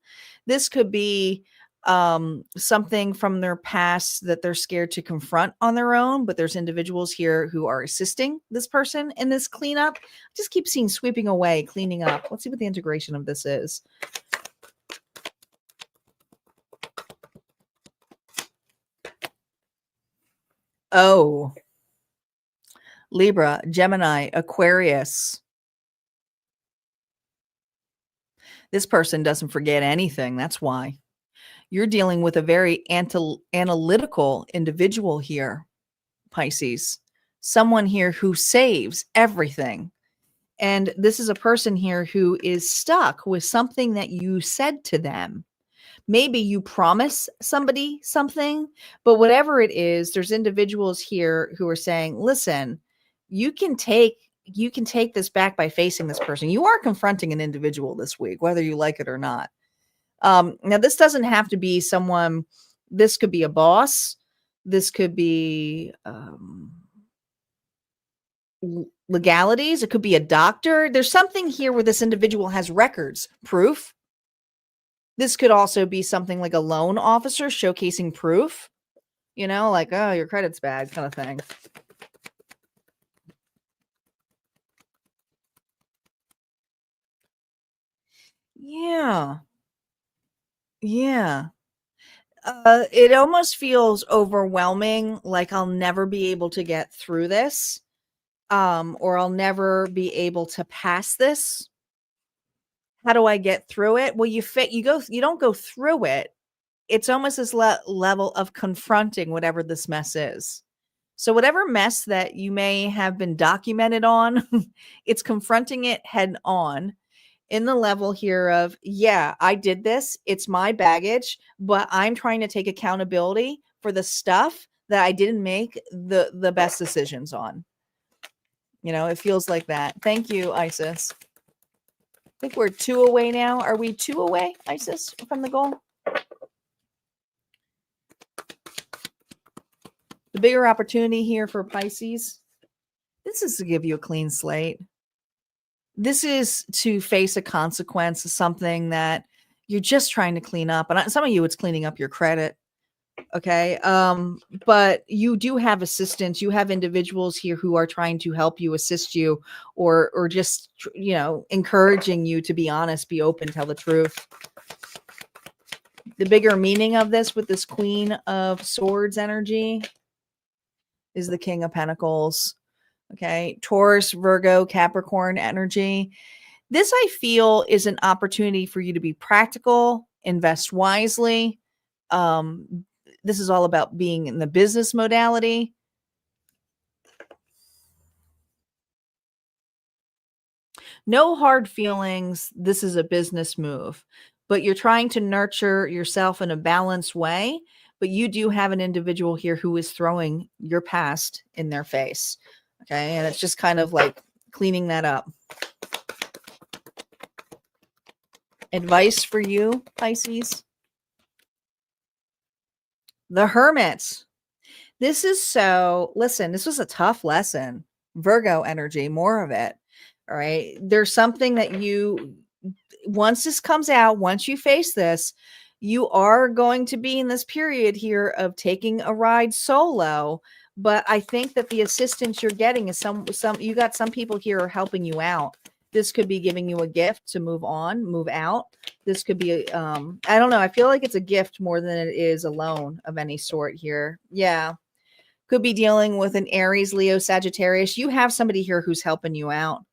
This could be something from their past that they're scared to confront on their own, but there's individuals here who are assisting this person in this cleanup. I just keep seeing sweeping away, cleaning up. Let's see what the integration of this is. Oh, Libra, Gemini, Aquarius. This person doesn't forget anything. That's why. You're dealing with a very analytical individual here, Pisces. Someone here who saves everything. And this is a person here who is stuck with something that you said to them. Maybe you promise somebody something, but whatever it is, there's individuals here who are saying, listen, you can take you can take this back by facing this person. You are confronting an individual this week, whether you like it or not. Now, this doesn't have to be someone, this could be a boss. This could be legalities. It could be a doctor. There's something here where this individual has records, proof. This could also be something like a loan officer showcasing proof, you know, like, oh, your credit's bad kind of thing. Yeah. Yeah. It almost feels overwhelming, like I'll never be able to get through this, or I'll never be able to pass this. How do I get through it? Well, you don't go through it. It's almost this level of confronting whatever this mess is. So whatever mess that you may have been documented on, it's confronting it head on in the level here of, yeah, I did this. It's my baggage, but I'm trying to take accountability for the stuff that I didn't make the best decisions on. You know, it feels like that. Thank you, Isis. I think we're 2 away now. Are we 2 away, Isis, from the goal? The bigger opportunity here for Pisces, this is to give you a clean slate. This is to face a consequence of something that you're just trying to clean up. And some of you, it's cleaning up your credit. Okay. But you do have assistants. You have individuals here who are trying to help you, assist you, or just, you know, encouraging you to be honest, be open, tell the truth. The bigger meaning of this with this Queen of Swords energy is the King of Pentacles. Okay. Taurus, Virgo, Capricorn energy. This, I feel, is an opportunity for you to be practical, invest wisely. This is all about being in the business modality. No hard feelings. This is a business move, but you're trying to nurture yourself in a balanced way. But you do have an individual here who is throwing your past in their face. Okay. And it's just kind of like cleaning that up. Advice for you, Pisces. The Hermit. This is listen, this was a tough lesson. Virgo energy, more of it. All right. There's something that once this comes out, once you face this, you are going to be in this period here of taking a ride solo. But I think that the assistance you're getting is you got some people here are helping you out. This could be giving you a gift to move on, move out. This could be, I don't know. I feel like it's a gift more than it is a loan of any sort here. Yeah. Could be dealing with an Aries, Leo, Sagittarius. You have somebody here who's helping you out.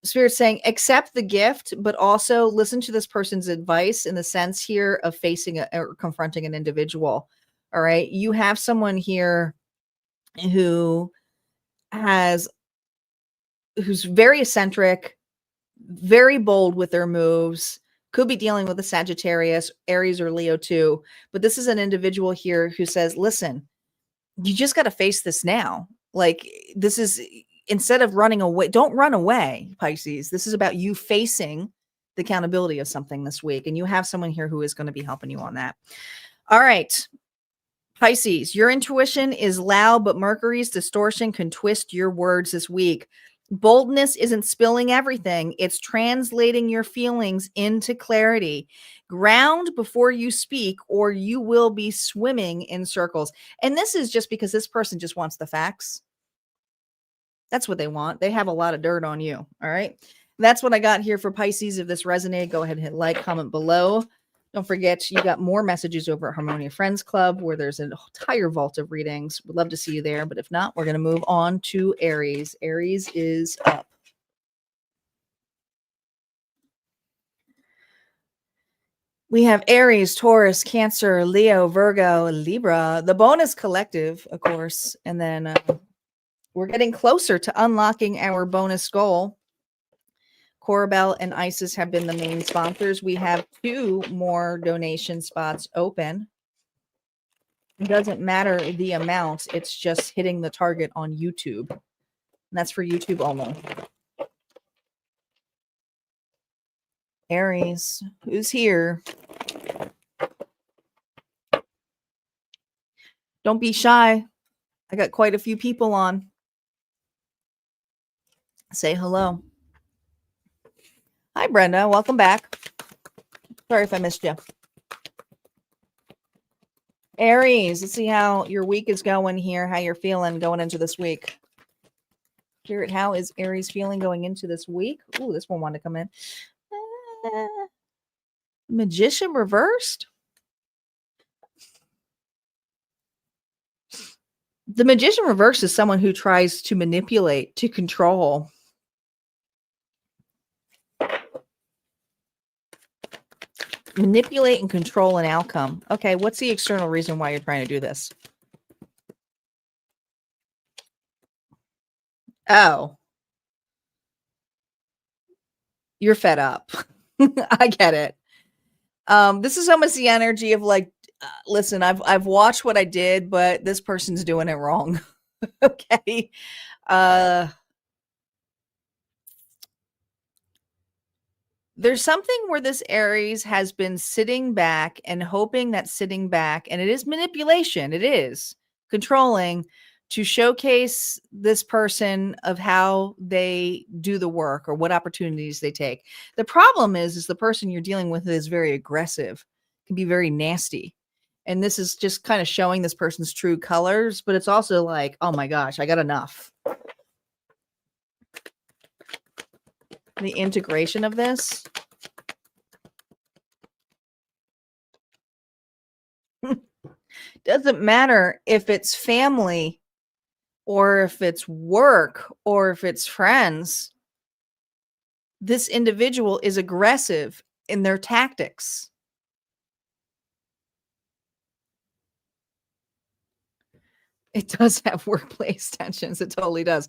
Spirit's saying, accept the gift, but also listen to this person's advice in the sense here of facing or confronting an individual. All right. You have someone here who's very eccentric, very bold with their moves, could be dealing with a Sagittarius, Aries, or Leo too. But this is an individual here who says, listen, you just got to face this now. Like, this is, instead of running away, don't run away, Pisces. This is about you facing the accountability of something this week. And you have someone here who is going to be helping you on that. All right. Pisces, your intuition is loud, but Mercury's distortion can twist your words this week. Boldness isn't spilling everything. It's translating your feelings into clarity. Ground before you speak, or you will be swimming in circles. And this is just because this person just wants the facts. That's what they want. They have a lot of dirt on you. All right. That's what I got here for Pisces. If this resonated, go ahead and hit like, comment below. Don't forget, you got more messages over at Harmonia Friends Club, where there's an entire vault of readings. Would love to see you there. But if not, we're going to move on to Aries. Aries is up. We have Aries, Taurus, Cancer, Leo, Virgo, Libra, the bonus collective, of course. And then we're getting closer to unlocking our bonus goal. Corabelle and Isis have been the main sponsors. We have 2 more donation spots open. It doesn't matter the amount. It's just hitting the target on YouTube. And that's for YouTube only. Aries, who's here? Don't be shy. I got quite a few people on. Say hello. Hi, Brenda. Welcome back. Sorry if I missed you. Aries, let's see how your week is going here, how you're feeling going into this week. Spirit, how is Aries feeling going into this week? Ooh, this one wanted to come in. Magician reversed? The Magician reversed is someone who tries to manipulate, to control. Manipulate and control an outcome. Okay, what's the external reason why you're trying to do this? Oh. You're fed up. I get it. This is almost the energy of like, listen, I've watched what I did, but this person's doing it wrong. Okay. There's something where this Aries has been sitting back and hoping that sitting back, and it is manipulation, it is controlling, to showcase this person of how they do the work or what opportunities they take. The problem is the person you're dealing with is very aggressive, can be very nasty. And this is just kind of showing this person's true colors, but it's also like, oh my gosh, I got enough. The integration of this. Doesn't matter if it's family or if it's work or if it's friends. This individual is aggressive in their tactics. It does have workplace tensions. It totally does.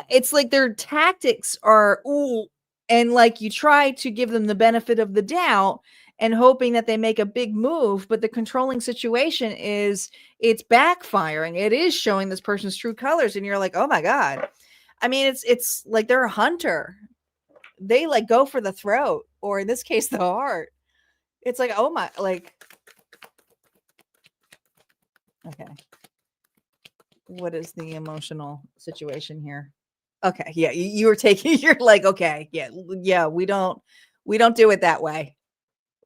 It's like their tactics are, ooh, and like you try to give them the benefit of the doubt and hoping that they make a big move, but the controlling situation is it's backfiring. It is showing this person's true colors, and you're like, oh my God. I mean, it's like they're a hunter. They like go for the throat, or in this case, the heart. It's like, oh my, like, okay. What is the emotional situation here? Okay, yeah, you were taking, you're like, okay, yeah, we don't do it that way.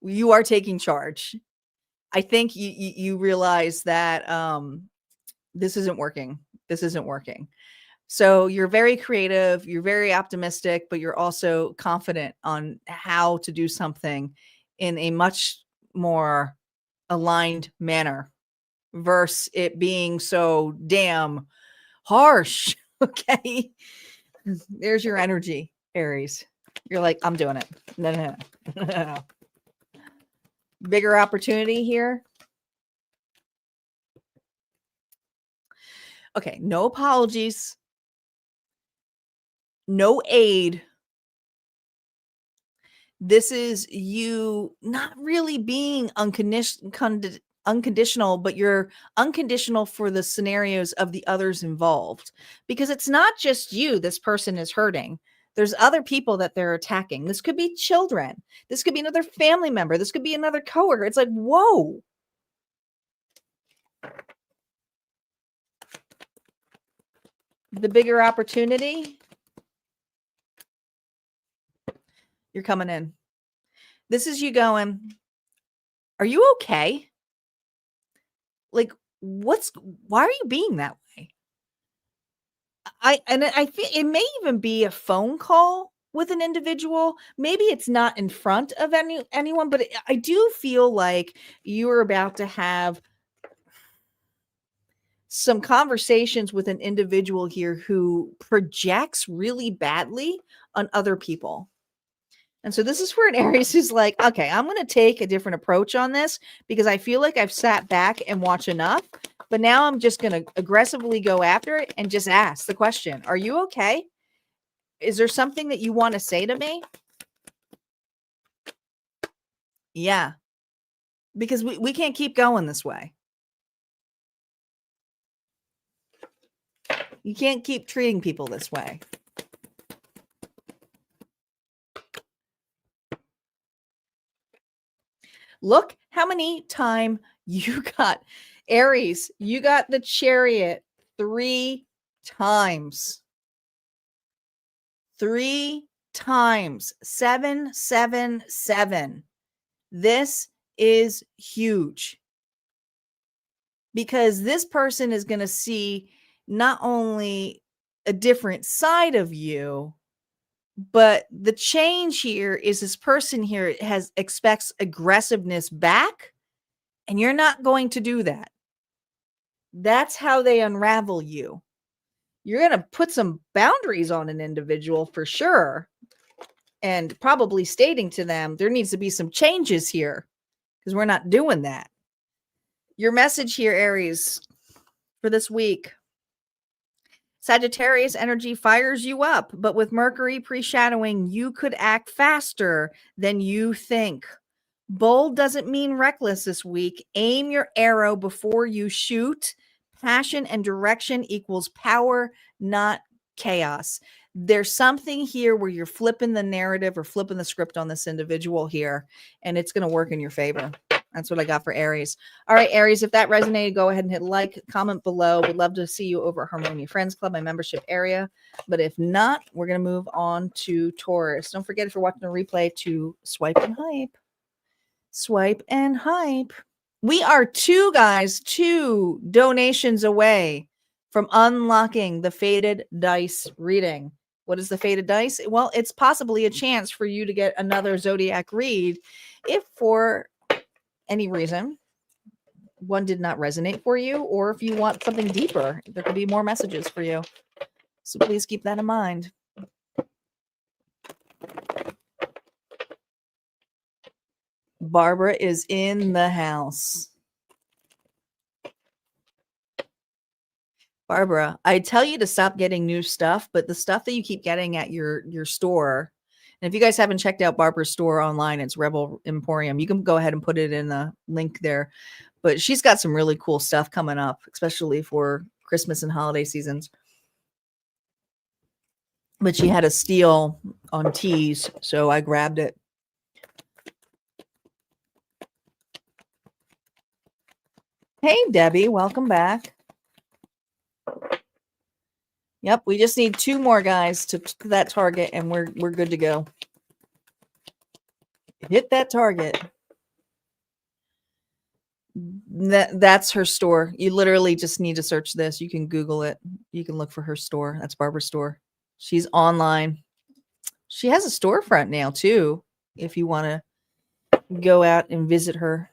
You are taking charge. I think you realize that this isn't working. This isn't working. So you're very creative, you're very optimistic, but you're also confident on how to do something in a much more aligned manner versus it being so damn harsh. Okay. There's your energy, Aries. You're like, I'm doing it. No. Bigger opportunity here. Okay. No apologies. No aid. This is you not really being unconditional, but you're unconditional for the scenarios of the others involved, because it's not just you this person is hurting. There's other people that they're attacking. This could be children. This could be another family member. This could be another coworker. It's like, whoa. The bigger opportunity. You're coming in. This is you going, are you okay? Like, why are you being that way? I think it may even be a phone call with an individual. Maybe it's not in front of anyone, but I do feel like you're about to have some conversations with an individual here who projects really badly on other people. And so this is where an Aries is like, okay, I'm going to take a different approach on this because I feel like I've sat back and watched enough. But now I'm just going to aggressively go after it and just ask the question, are you okay? Is there something that you want to say to me? Yeah. Because we can't keep going this way. You can't keep treating people this way. Look how many times you got Aries. You got the Chariot 3 times. 3 times. 777. This is huge. Because this person is going to see not only a different side of you, but the change here is this person here expects aggressiveness back, and you're not going to do that. That's how they unravel you. You're going to put some boundaries on an individual for sure, and probably stating to them there needs to be some changes here because we're not doing that. Your message here, Aries, for this week. Sagittarius energy fires you up, but with Mercury pre-shadowing, you could act faster than you think. Bold doesn't mean reckless this week. Aim your arrow before you shoot. Passion and direction equals power, not chaos. There's something here where you're flipping the narrative or flipping the script on this individual here, and it's going to work in your favor. That's what I got for Aries. All right, Aries, if that resonated, go ahead and hit like, comment below. Would love to see you over at Harmonia Friends Club, my membership area. But if not, we're going to move on to Taurus. Don't forget, if you're watching the replay, to swipe and hype. Swipe and hype. We are two donations away from unlocking the Faded Dice reading. What is the Faded Dice? Well, it's possibly a chance for you to get another Zodiac read if for any reason one did not resonate for you, or if you want something deeper, there could be more messages for you. So please keep that in mind. Barbara is in the house. Barbara, I tell you to stop getting new stuff, but the stuff that you keep getting at your store, and if you guys haven't checked out Barbara's store online, it's Rebel Emporium. You can go ahead and put it in the link there. But she's got some really cool stuff coming up, especially for Christmas and holiday seasons. But she had a steal on teas, so I grabbed it. Hey, Debbie, welcome back. Yep, we just need 2 more guys to that target, and we're good to go. Hit that target. That's her store. You literally just need to search this. You can Google it. You can look for her store. That's Barbara's store. She's online. She has a storefront now too, if you want to go out and visit her.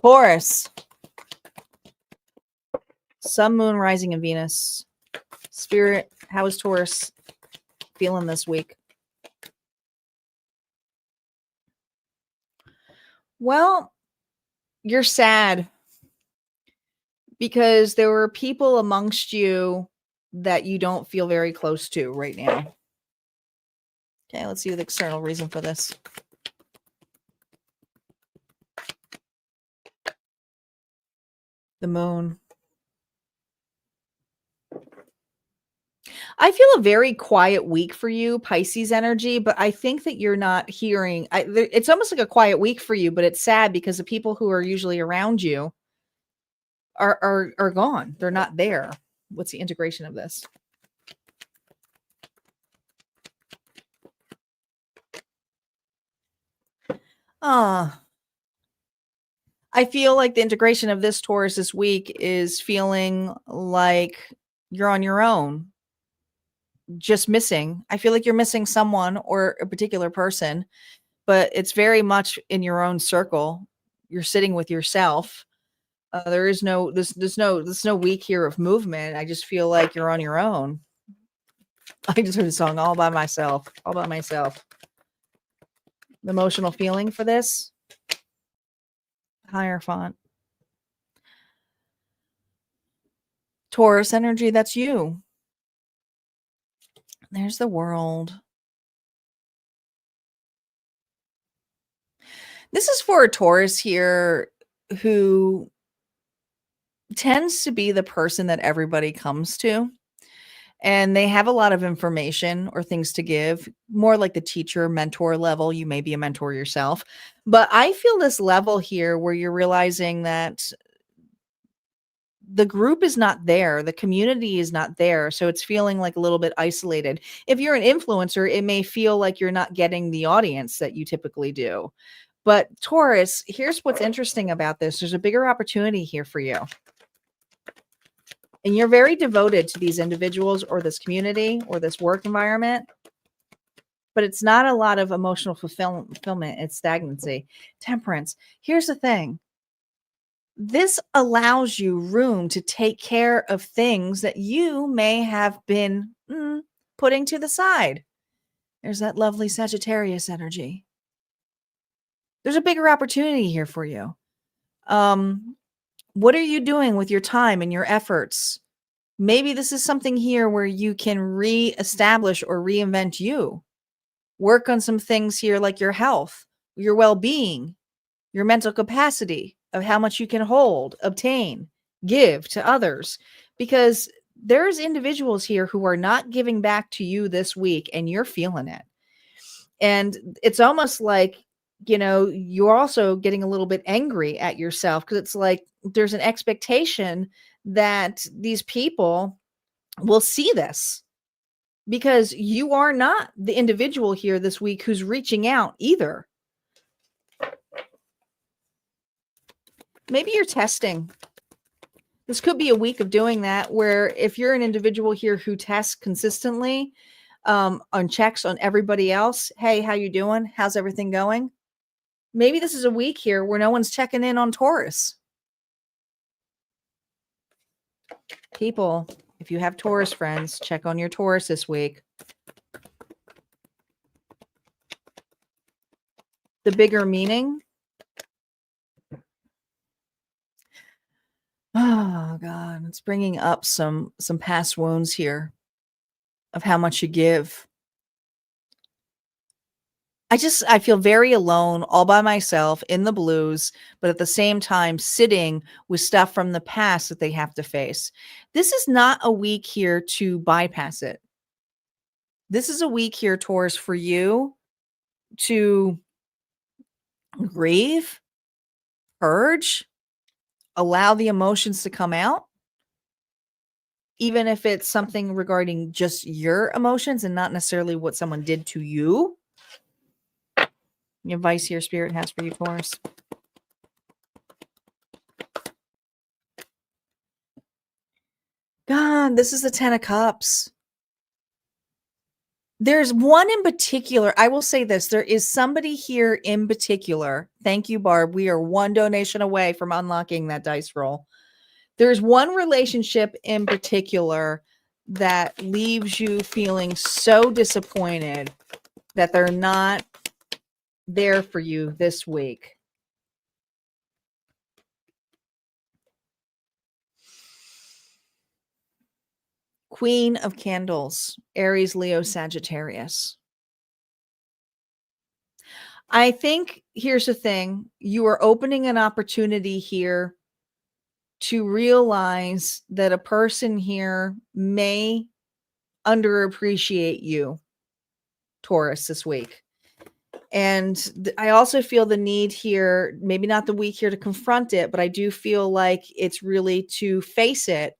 Taurus. Sun, Moon, Rising, and Venus. Spirit, how is Taurus feeling this week? Well, you're sad because there were people amongst you that you don't feel very close to right now. Okay, let's see the external reason for this. The moon. I feel a very quiet week for you, Pisces energy, but I think that you're not hearing. It's almost like a quiet week for you, but it's sad because the people who are usually around you are gone. They're not there. What's the integration of this? I feel like the integration of this Taurus this week is feeling like you're on your own, just missing. I feel like you're missing someone or a particular person, but it's very much in your own circle. You're sitting with yourself. There's no week here of movement. I just feel like you're on your own. I just heard the song all by myself. The emotional feeling for this. Hierophant. Taurus energy, that's you. There's the World. This is for a Taurus here who tends to be the person that everybody comes to, and they have a lot of information or things to give, more like the teacher, mentor level. You may be a mentor yourself, but I feel this level here where you're realizing that the group is not there, the community is not there, so it's feeling like a little bit isolated. If you're an influencer, it may feel like you're not getting the audience that you typically do. But Taurus, here's what's interesting about this. There's a bigger opportunity here for you. And you're very devoted to these individuals or this community or this work environment, but it's not a lot of emotional fulfillment. It's stagnancy. Temperance. Here's the thing. This allows you room to take care of things that you may have been putting to the side. There's that lovely Sagittarius energy. There's a bigger opportunity here for you. What are you doing with your time and your efforts? Maybe this is something here where you can reestablish or reinvent you. Work on some things here like your health, your well-being, your mental capacity of how much you can hold, obtain, give to others. Because there's individuals here who are not giving back to you this week, and you're feeling it. And it's almost like, you're also getting a little bit angry at yourself, because it's like there's an expectation that these people will see this, because you are not the individual here this week who's reaching out either. Maybe you're testing. This could be a week of doing that, where if you're an individual here who tests consistently on checks on everybody else, hey, how you doing? How's everything going? Maybe this is a week here where no one's checking in on Taurus. People, if you have Taurus friends, check on your Taurus this week. The bigger meaning. Oh God, it's bringing up some past wounds here of how much you give. I feel very alone, all by myself in the blues, but at the same time sitting with stuff from the past that they have to face. This is not a week here to bypass it. This is a week here, Taurus, for you to grieve, purge, allow the emotions to come out, even if it's something regarding just your emotions and not necessarily what someone did to you. The advice here Spirit has for you, Taurus. God, this is the 10 of Cups. There's one in particular. I will say this. There is somebody here in particular. Thank you, Barb. We are one donation away from unlocking that dice roll. There's one relationship in particular that leaves you feeling so disappointed that they're not there for you this week. Queen of Candles, Aries, Leo, Sagittarius. I think here's the thing. You are opening an opportunity here to realize that a person here may underappreciate you, Taurus, this week. And I also feel the need here, maybe not the week here to confront it, but I do feel like it's really to face it,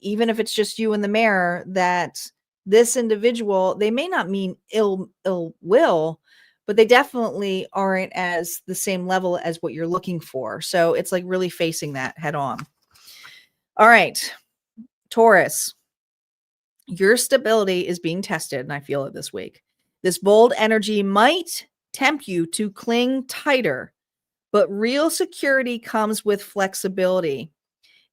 even if it's just you in the mirror, that this individual, they may not mean ill will, but they definitely aren't as the same level as what you're looking for. So it's like really facing that head on. All right, Taurus, your stability is being tested, and I feel it this week. This bold energy might tempt you to cling tighter, but real security comes with flexibility.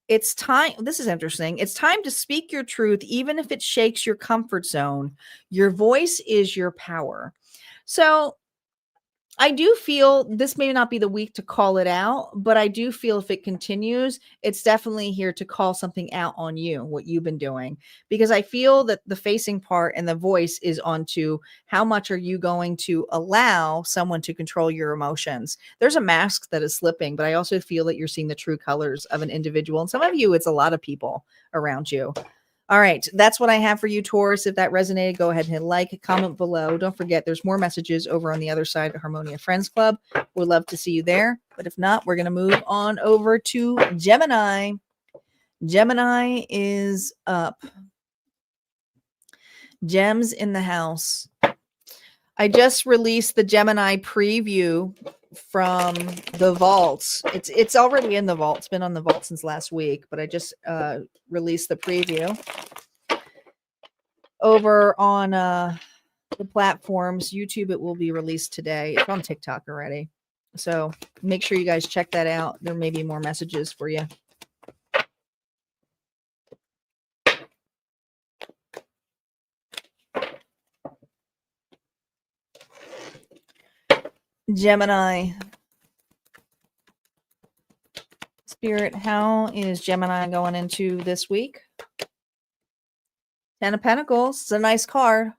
It's time. This is interesting. It's time to speak your truth, even if it shakes your comfort zone. Your voice is your power. So I do feel this may not be the week to call it out, but I do feel if it continues, it's definitely here to call something out on you, what you've been doing. Because I feel that the facing part and the voice is onto how much are you going to allow someone to control your emotions. There's a mask that is slipping, but I also feel that you're seeing the true colors of an individual. And some of you, it's a lot of people around you. All right, that's what I have for you, Taurus. If that resonated, go ahead and hit like, comment below. Don't forget, there's more messages over on the other side of Harmonia Friends Club. We'd love to see you there. But if not, we're going to move on over to Gemini. Gemini is up. Gems in the house. I just released the Gemini preview from the vaults. It's already in the vault. It's been on the vault since last week, but I just released the preview over on the platforms. YouTube, it will be released today. It's on TikTok already. So make sure you guys check that out. There may be more messages for you. Gemini. Spirit, how is Gemini going into this week? 10 of Pentacles. It's a nice card.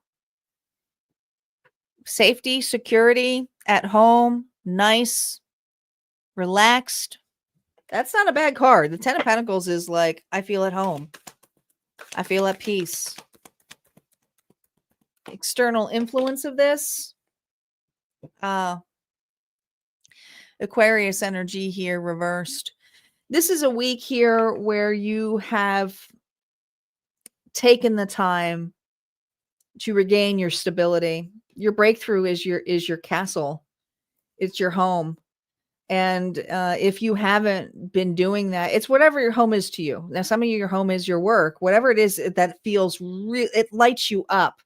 Safety, security, at home, nice, relaxed. That's not a bad card. The 10 of Pentacles is like, I feel at home. I feel at peace. External influence of this. Aquarius energy here reversed. This is a week here where you have taken the time to regain your stability. Your breakthrough is your castle. It's your home. And if you haven't been doing that, it's whatever your home is to you. Now, some of you, your home is your work. Whatever it is that feels real, it lights you up.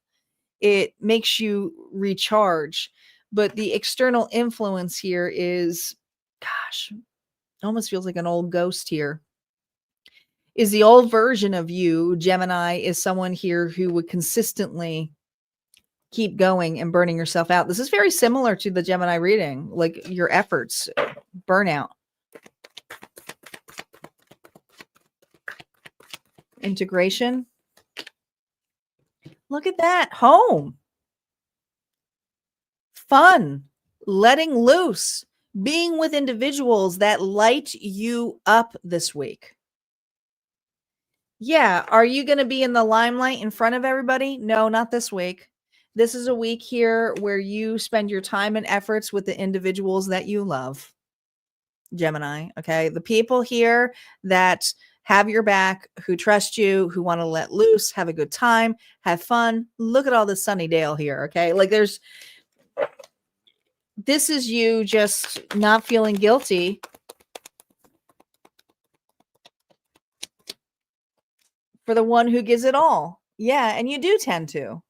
It makes you recharge. But the external influence here is, gosh, almost feels like an old ghost here. Is the old version of you, Gemini, is someone here who would consistently keep going and burning yourself out. This is very similar to the Gemini reading, like your efforts, burnout. Integration. Look at that. Home. Fun. Letting loose. Being with individuals that light you up this week. Yeah. Are you going to be in the limelight in front of everybody? No, not this week. This is a week here where you spend your time and efforts with the individuals that you love. Gemini. Okay. The people here that have your back, who trust you, who want to let loose, have a good time, have fun. Look at all this sunny Dale here. Okay. Like this is you just not feeling guilty for the one who gives it all. Yeah. And you do tend to.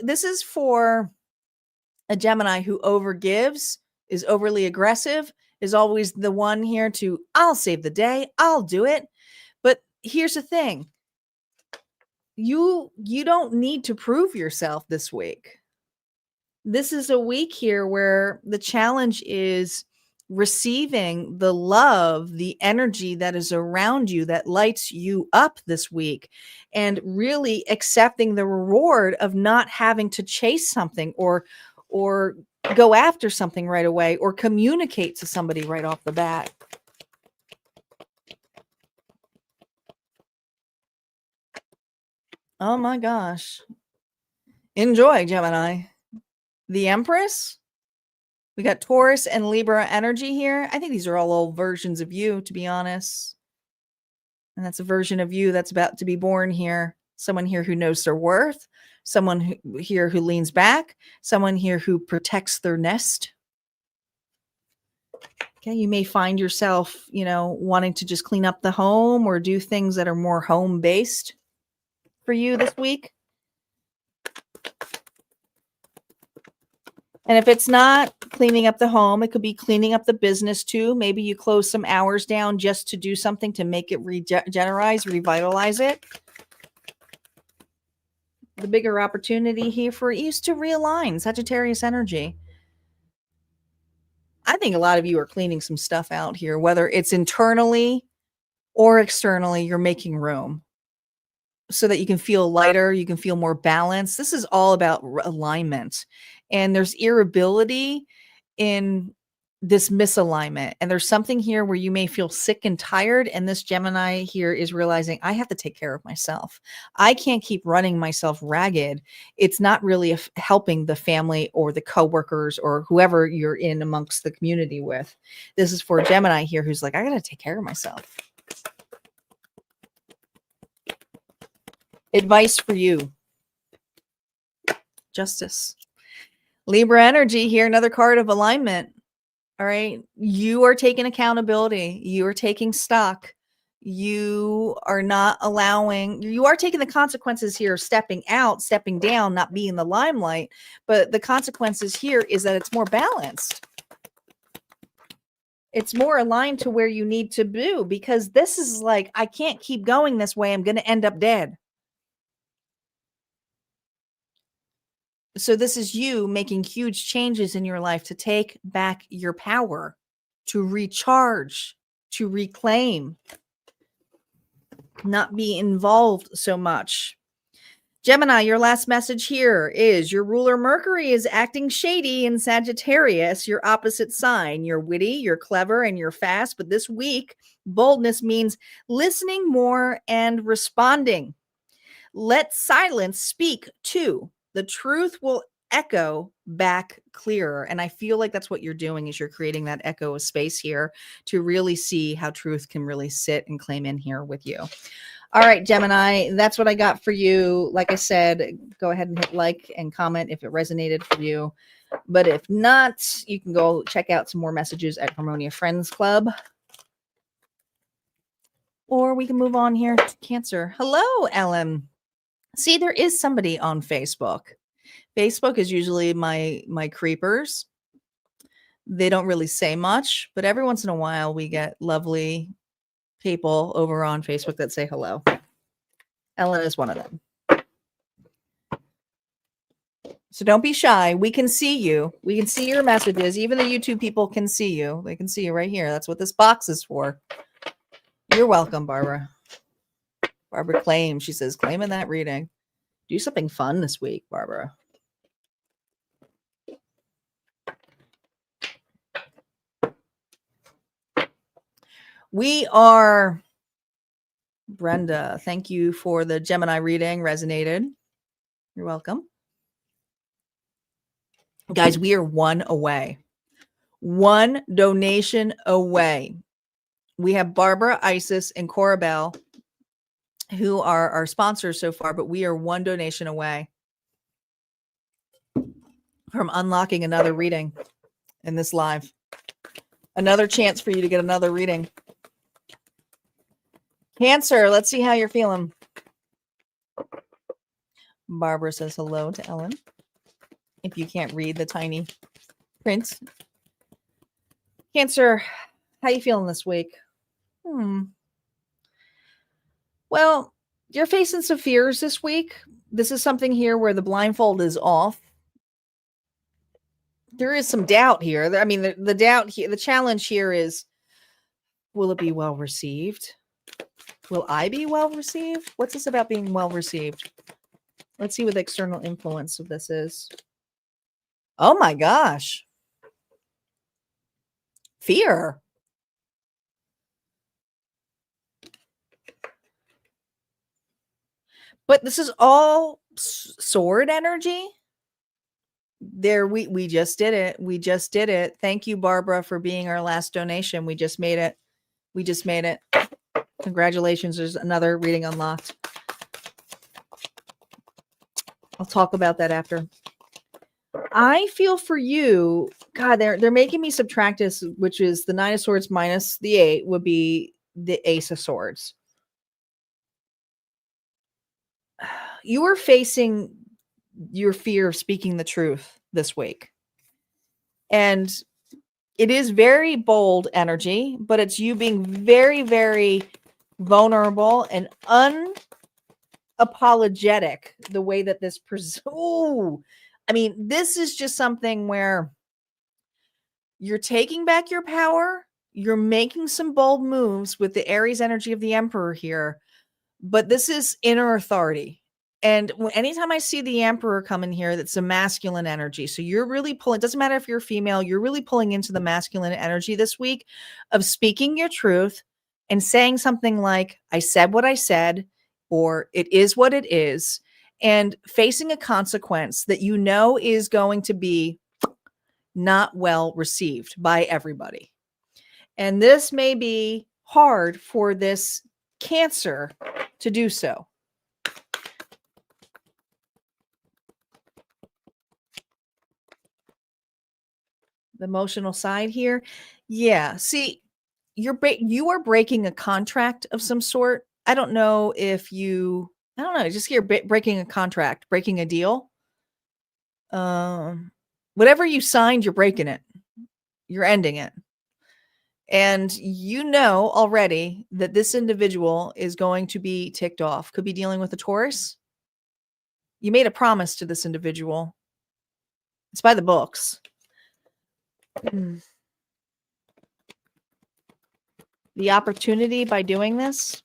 This is for a Gemini who overgives, is overly aggressive, is always the one here to, I'll save the day, I'll do it. But here's the thing. You don't need to prove yourself this week. This is a week here where the challenge is receiving the love, the energy that is around you that lights you up this week, and really accepting the reward of not having to chase something or go after something right away or communicate to somebody right off the bat. Oh my gosh. Enjoy, Gemini. The Empress. We got Taurus and Libra energy here. I think these are all old versions of you, to be honest. And that's a version of you that's about to be born here. Someone here who knows their worth. Someone here who leans back. Someone here who protects their nest. Okay, you may find yourself, wanting to just clean up the home or do things that are more home-based for you this week. And if it's not cleaning up the home, it could be cleaning up the business too. Maybe you close some hours down just to do something to make it revitalize it. The bigger opportunity here for you is to realign Sagittarius energy. think a lot of you are cleaning some stuff out here, whether it's internally or externally. You're making room so that you can feel lighter, you can feel more balanced. This is all about alignment. And there's irritability in this misalignment. And there's something here where you may feel sick and tired. And this Gemini here is realizing, I have to take care of myself. I can't keep running myself ragged. It's not really helping the family or the coworkers or whoever you're in amongst the community with. This is for Gemini here who's like, I got to take care of myself. Advice for you. Justice. Libra energy here, another card of alignment. All right. You are taking accountability. You are taking stock. You are not allowing, you are taking the consequences here, stepping out, stepping down, not being the limelight. But the consequences here is that it's more balanced. It's more aligned to where you need to be, because this is like, I can't keep going this way. I'm going to end up dead. So this is you making huge changes in your life to take back your power, to recharge, to reclaim, not be involved so much. Gemini, your last message here is your ruler Mercury is acting shady in Sagittarius, your opposite sign. You're witty, you're clever, and you're fast. But this week, boldness means listening more and responding. Let silence speak too. The truth will echo back clearer. And I feel like that's what you're doing, is you're creating that echo of space here to really see how truth can really sit and claim in here with you. All right, Gemini, that's what I got for you. Like I said, go ahead and hit like and comment if it resonated for you. But if not, you can go check out some more messages at Harmonia Friends Club. Or we can move on here to Cancer. Hello, Ellen. See, there is somebody on Facebook. Facebook is usually my creepers. They don't really say much, but every once in a while we get lovely people over on Facebook that say hello. Ellen is one of them. So don't be shy. We can see you. We can see your messages. Even the YouTube people can see you. They can see you right here. That's what this box is for. You're welcome, Barbara. Barbara claims, she says, claiming that reading. Do something fun this week, Barbara. We are, Brenda, thank you for the Gemini reading. Resonated. You're welcome. Guys, we are one away. One donation away. We have Barbara, Isis, and Corabelle, who are our sponsors so far, but we are one donation away from unlocking another reading in this live. Another chance for you to get another reading. Cancer, let's see how you're feeling. Barbara says hello to Ellen. If you can't read the tiny print. Cancer, how you feeling this week? Well, you're facing some fears this week. This is something here where the blindfold is off. There is some doubt here. I mean, the doubt here, the challenge here is, will it be well received? Will I be well received? What's this about being well received? Let's see what the external influence of this is. Oh my gosh. Fear. But this is all sword energy. There, we just did it. We just did it. Thank you, Barbara, for being our last donation. We just made it. We just made it. Congratulations. There's another reading unlocked. I'll talk about that after. I feel for you, God, they're making me subtract this, which is the 9 of Swords minus the 8 would be the Ace of Swords. You are facing your fear of speaking the truth this week. And it is very bold energy, but it's you being very, very vulnerable and unapologetic the way that this I mean, this is just something where You're taking back your power. You're making some bold moves with the Aries energy of the Emperor here, but this is inner authority. And anytime I see the Emperor come in here, that's a masculine energy. So you're really pulling, it doesn't matter if you're female, you're really pulling into the masculine energy this week of speaking your truth and saying something like, I said what I said, or it is what it is, and facing a consequence that you know is going to be not well received by everybody. And this may be hard for this Cancer to do so. The emotional side here. Yeah. See, you are breaking a contract of some sort. I don't know if you, I don't know, just hear breaking a contract, breaking a deal. Whatever you signed, you're breaking it. You're ending it. And you know already that this individual is going to be ticked off. Could be dealing with a Taurus. You made a promise to this individual. It's by the books. The opportunity by doing this,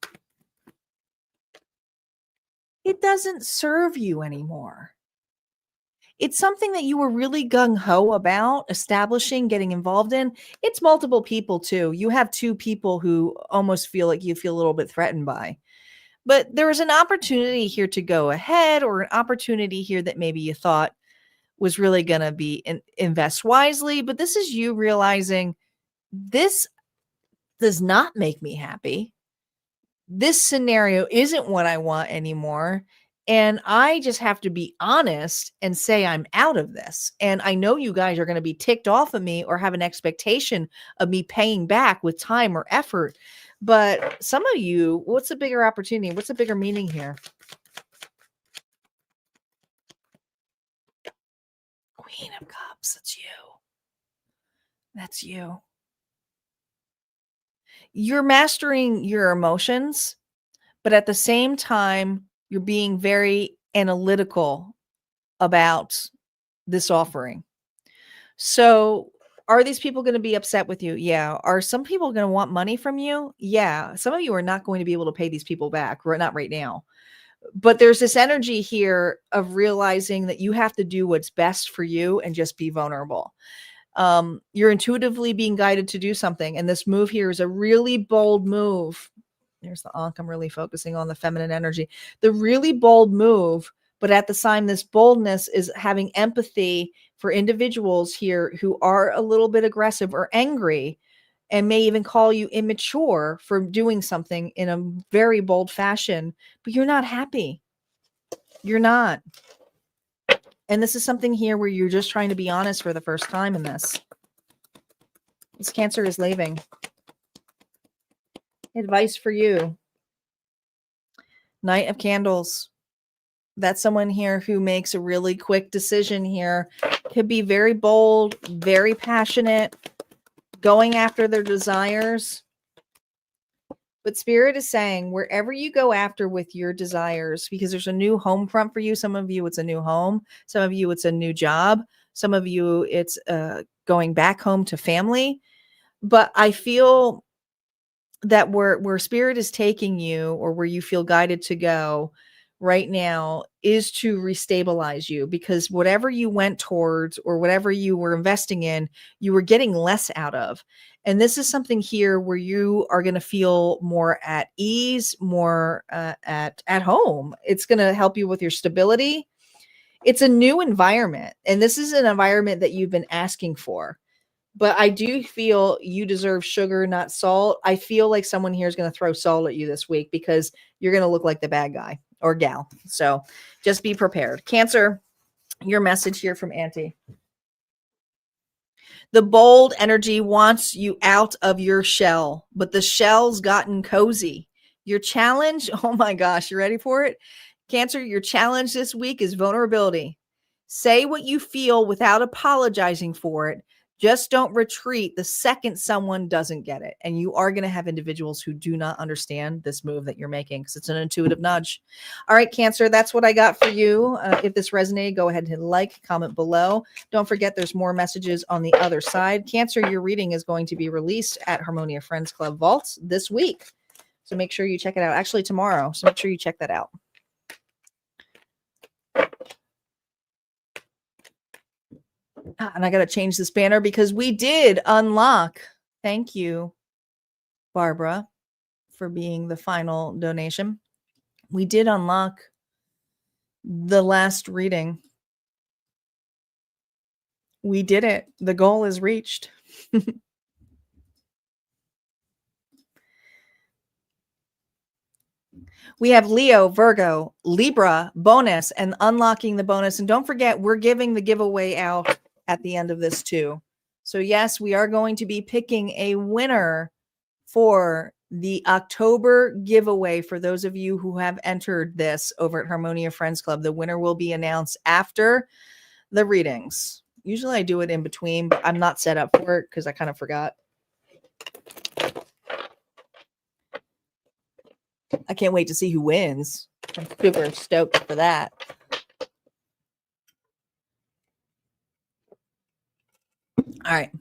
it doesn't serve you anymore. It's something that you were really gung-ho about establishing, getting involved in. It's multiple people too. You have two people who almost feel like you feel a little bit threatened by. But there is an opportunity here to go ahead, or an opportunity here that maybe you thought was really going to be invest wisely. But this is you realizing this does not make me happy. This scenario isn't what I want anymore. And I just have to be honest and say I'm out of this. And I know you guys are going to be ticked off of me or have an expectation of me paying back with time or effort. But some of you, what's a bigger opportunity? What's a bigger meaning here? Queen of Cups, that's you. That's you. You're mastering your emotions, but at the same time, you're being very analytical about this offering. So are these people going to be upset with you? Yeah. Are some people going to want money from you? Yeah. Some of you are not going to be able to pay these people back, not right now. But there's this energy here of realizing that you have to do what's best for you and just be vulnerable. You're intuitively being guided to do something. And this move here is a really bold move. There's the Ankh. I'm really focusing on the feminine energy. The really bold move, but at the same, this boldness is having empathy for individuals here who are a little bit aggressive or angry and may even call you immature for doing something in a very bold fashion, but you're not happy. You're not. And this is something here where you're just trying to be honest for the first time in this. This Cancer is leaving. Advice for you. Knight of Candles. That's someone here who makes a really quick decision here. Could be very bold, very passionate, going after their desires. But Spirit is saying wherever you go after with your desires, because there's a new home front for you. Some of you, it's a new home. Some of you, it's a new job. Some of you, it's going back home to family. But I feel that where Spirit is taking you, or where you feel guided to go right now, is to restabilize you, because whatever you went towards or whatever you were investing in, you were getting less out of. And this is something here where you are going to feel more at ease, more at home. It's going to help you with your stability. It's a new environment. And this is an environment that you've been asking for. But I do feel you deserve sugar, not salt. I feel like someone here is going to throw salt at you this week, because you're going to look like the bad guy or gal. So just be prepared. Cancer, your message here from Auntie. The bold energy wants you out of your shell, but the shell's gotten cozy. Your challenge, oh my gosh, you ready for it? Cancer, your challenge this week is vulnerability. Say what you feel without apologizing for it. Just don't retreat the second someone doesn't get it. And you are going to have individuals who do not understand this move that you're making because it's an intuitive nudge. All right, Cancer, that's what I got for you. If this resonated, go ahead and hit like, comment below. Don't forget there's more messages on the other side. Cancer, your reading is going to be released at Harmonia Friends Club Vaults this week. So make sure you check it out. Actually, tomorrow. So make sure you check that out. And I got to change this banner because we did unlock. Thank you, Barbara, for being the final donation. We did unlock the last reading. We did it. The goal is reached. We have Leo, Virgo, Libra bonus and unlocking the bonus. And don't forget, we're giving the giveaway out at the end of this too. So yes, we are going to be picking a winner for the October giveaway. For those of you who have entered this over at Harmonia Friends Club, the winner will be announced after the readings. Usually I do it in between, but I'm not set up for it because I kind of forgot. I can't wait to see who wins. I'm super stoked for that. All right.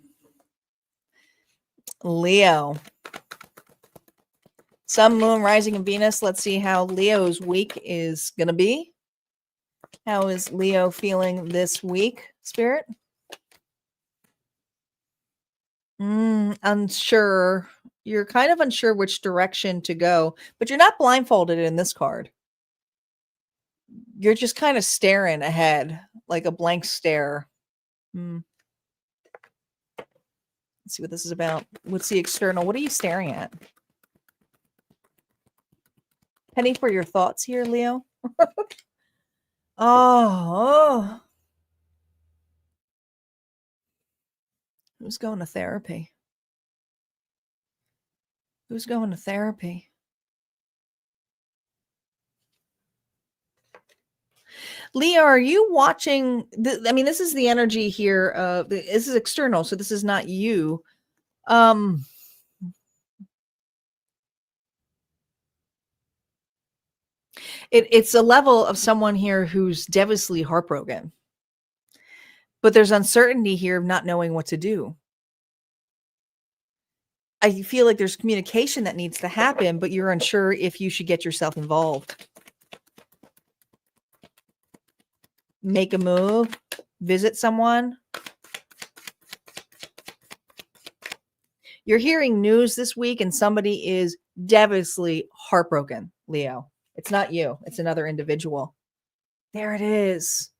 Leo. Sun, Moon, Rising, and Venus. Let's see how Leo's week is going to be. How is Leo feeling this week, Spirit? Unsure. You're kind of unsure which direction to go, but you're not blindfolded in this card. You're just kind of staring ahead, like a blank stare. Let's see what this is about. What's the external? What are you staring at? Penny for your thoughts here, Leo. Oh. Who's going to therapy? Who's going to therapy? Leo, are you watching? I mean, this is the energy here. This is external, so this is not you. It's a level of someone here who's devastatingly heartbroken. But there's uncertainty here of not knowing what to do. I feel like there's communication that needs to happen, but you're unsure if you should get yourself involved. Make a move, visit someone. You're hearing news this week and somebody is devastatingly heartbroken, Leo. It's not you. It's another individual. There it is.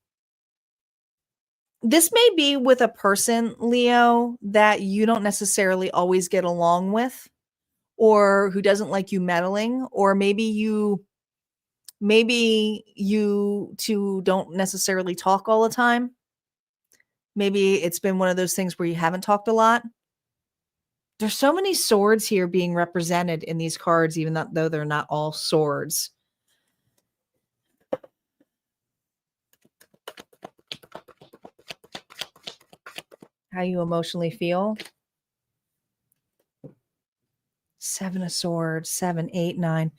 This may be with a person, Leo, that you don't necessarily always get along with, or who doesn't like you meddling, or maybe you two don't necessarily talk all the time. Maybe it's been one of those things where you haven't talked a lot. There's so many swords here being represented in these cards, even though they're not all swords. How you emotionally feel. 7 of Swords, 7, 8, 9.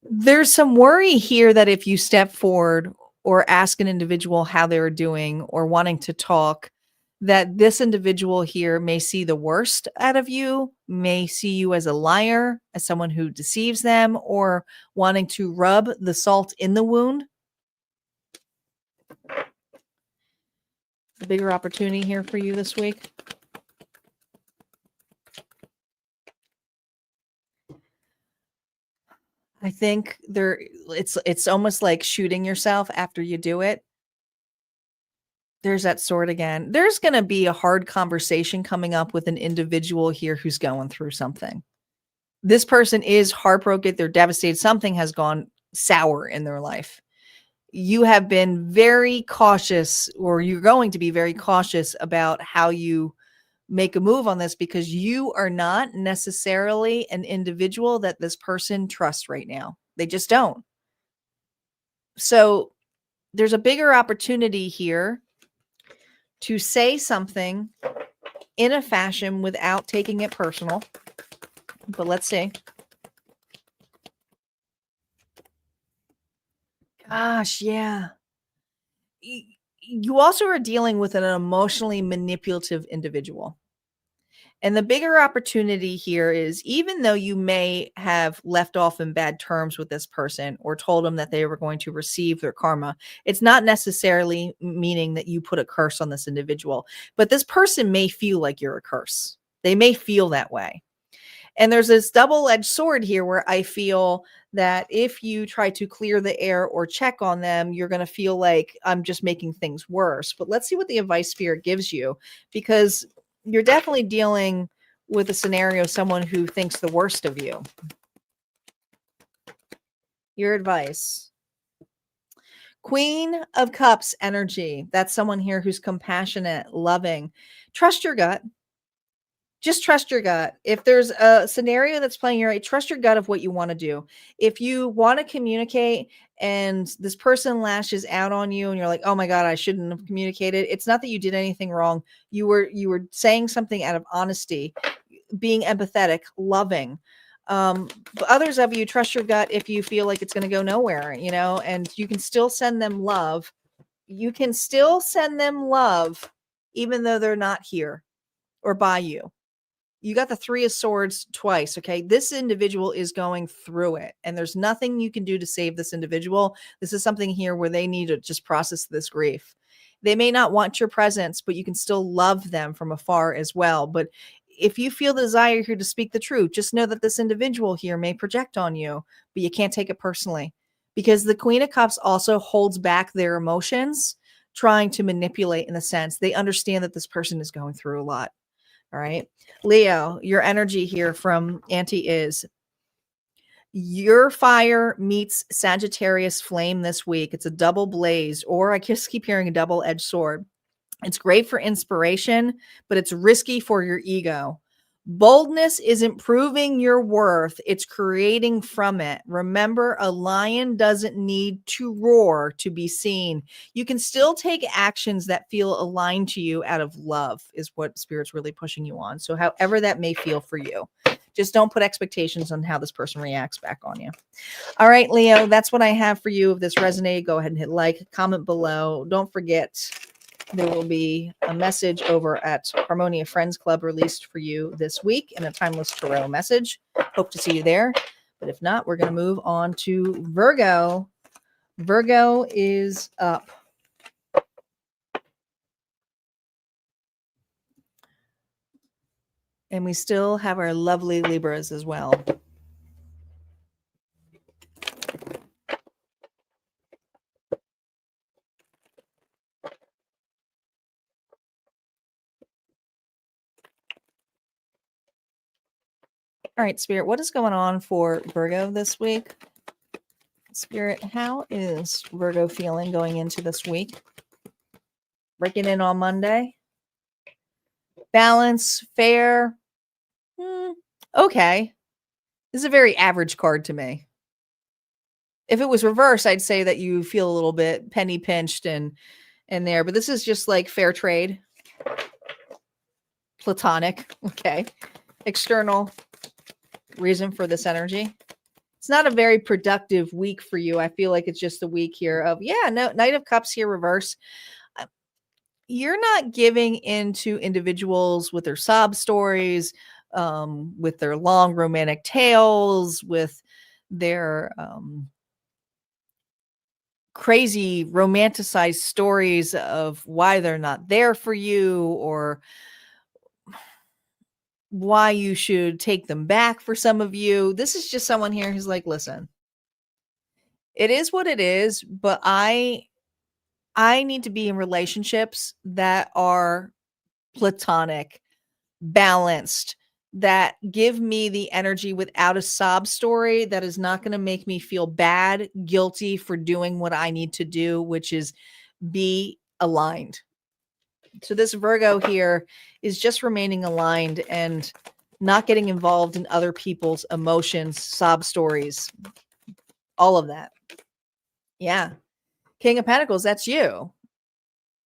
There's some worry here that if you step forward or ask an individual how they're doing or wanting to talk, that this individual here may see the worst out of you, may see you as a liar, as someone who deceives them, or wanting to rub the salt in the wound. A bigger opportunity here for you this week. I think it's almost like shooting yourself after you do it. There's that sword again. There's going to be a hard conversation coming up with an individual here who's going through something. This person is heartbroken. They're devastated. Something has gone sour in their life. You have been very cautious, or you're going to be very cautious about how you make a move on this, because you are not necessarily an individual that this person trusts right now. They just don't. So there's a bigger opportunity here to say something in a fashion without taking it personal. But let's see. Gosh, yeah. You also are dealing with an emotionally manipulative individual. And the bigger opportunity here is, even though you may have left off in bad terms with this person or told them that they were going to receive their karma, it's not necessarily meaning that you put a curse on this individual, but this person may feel like you're a curse. They may feel that way. And there's this double-edged sword here where I feel that if you try to clear the air or check on them, you're going to feel like I'm just making things worse. But let's see what the advice spirit gives you, because you're definitely dealing with a scenario, someone who thinks the worst of you. Your advice. Queen of Cups energy. That's someone here who's compassionate, loving. Trust your gut. Just trust your gut. If there's a scenario that's playing your right, trust your gut of what you want to do. If you want to communicate and this person lashes out on you and you're like, oh my God, I shouldn't have communicated. It's not that you did anything wrong. You were saying something out of honesty, being empathetic, loving. But others of you, trust your gut if you feel like it's going to go nowhere, and you can still send them love. You can still send them love, even though they're not here or by you. You got the Three of Swords twice, okay? This individual is going through it, and there's nothing you can do to save this individual. This is something here where they need to just process this grief. They may not want your presence, but you can still love them from afar as well. But if you feel the desire here to speak the truth, just know that this individual here may project on you, but you can't take it personally, because the Queen of Cups also holds back their emotions, trying to manipulate in a sense. They understand that this person is going through a lot. All right. Leo, your energy here from Auntie is your fire meets Sagittarius flame this week. It's a double blaze, or I just keep hearing a double-edged sword. It's great for inspiration, but it's risky for your ego. Boldness isn't proving your worth. It's creating from it. Remember, a lion doesn't need to roar to be seen. You can still take actions that feel aligned to you out of love, is what Spirit's really pushing you on. So however that may feel for you, just don't put expectations on how this person reacts back on you. All right, Leo, that's what I have for you. If this resonated, go ahead and hit like, comment below. Don't forget, there will be a message over at Harmonia Friends Club released for you this week, and a timeless tarot message. Hope to see you there. But if not, we're going to move on to Virgo. Virgo is up. And we still have our lovely Libras as well. All right, Spirit, what is going on for Virgo this week? Spirit, how is Virgo feeling going into this week? Breaking in on Monday. Balance, fair. Okay. This is a very average card to me. If it was reversed, I'd say that you feel a little bit penny pinched and there, but this is just like fair trade. Platonic. Okay. External reason for this energy. It's not a very productive week for you. I feel like it's just a week here of, Knight of Cups here, reverse. You're not giving into individuals with their sob stories, with their long romantic tales, with their crazy romanticized stories of why they're not there for you or why you should take them back for some of you. This is just someone here who's like, listen, it is what it is, but I need to be in relationships that are platonic, balanced, that give me the energy without a sob story, that is not going to make me feel bad, guilty for doing what I need to do, which is be aligned. So this Virgo here is just remaining aligned and not getting involved in other people's emotions, sob stories, all of that. Yeah. King of Pentacles, that's you.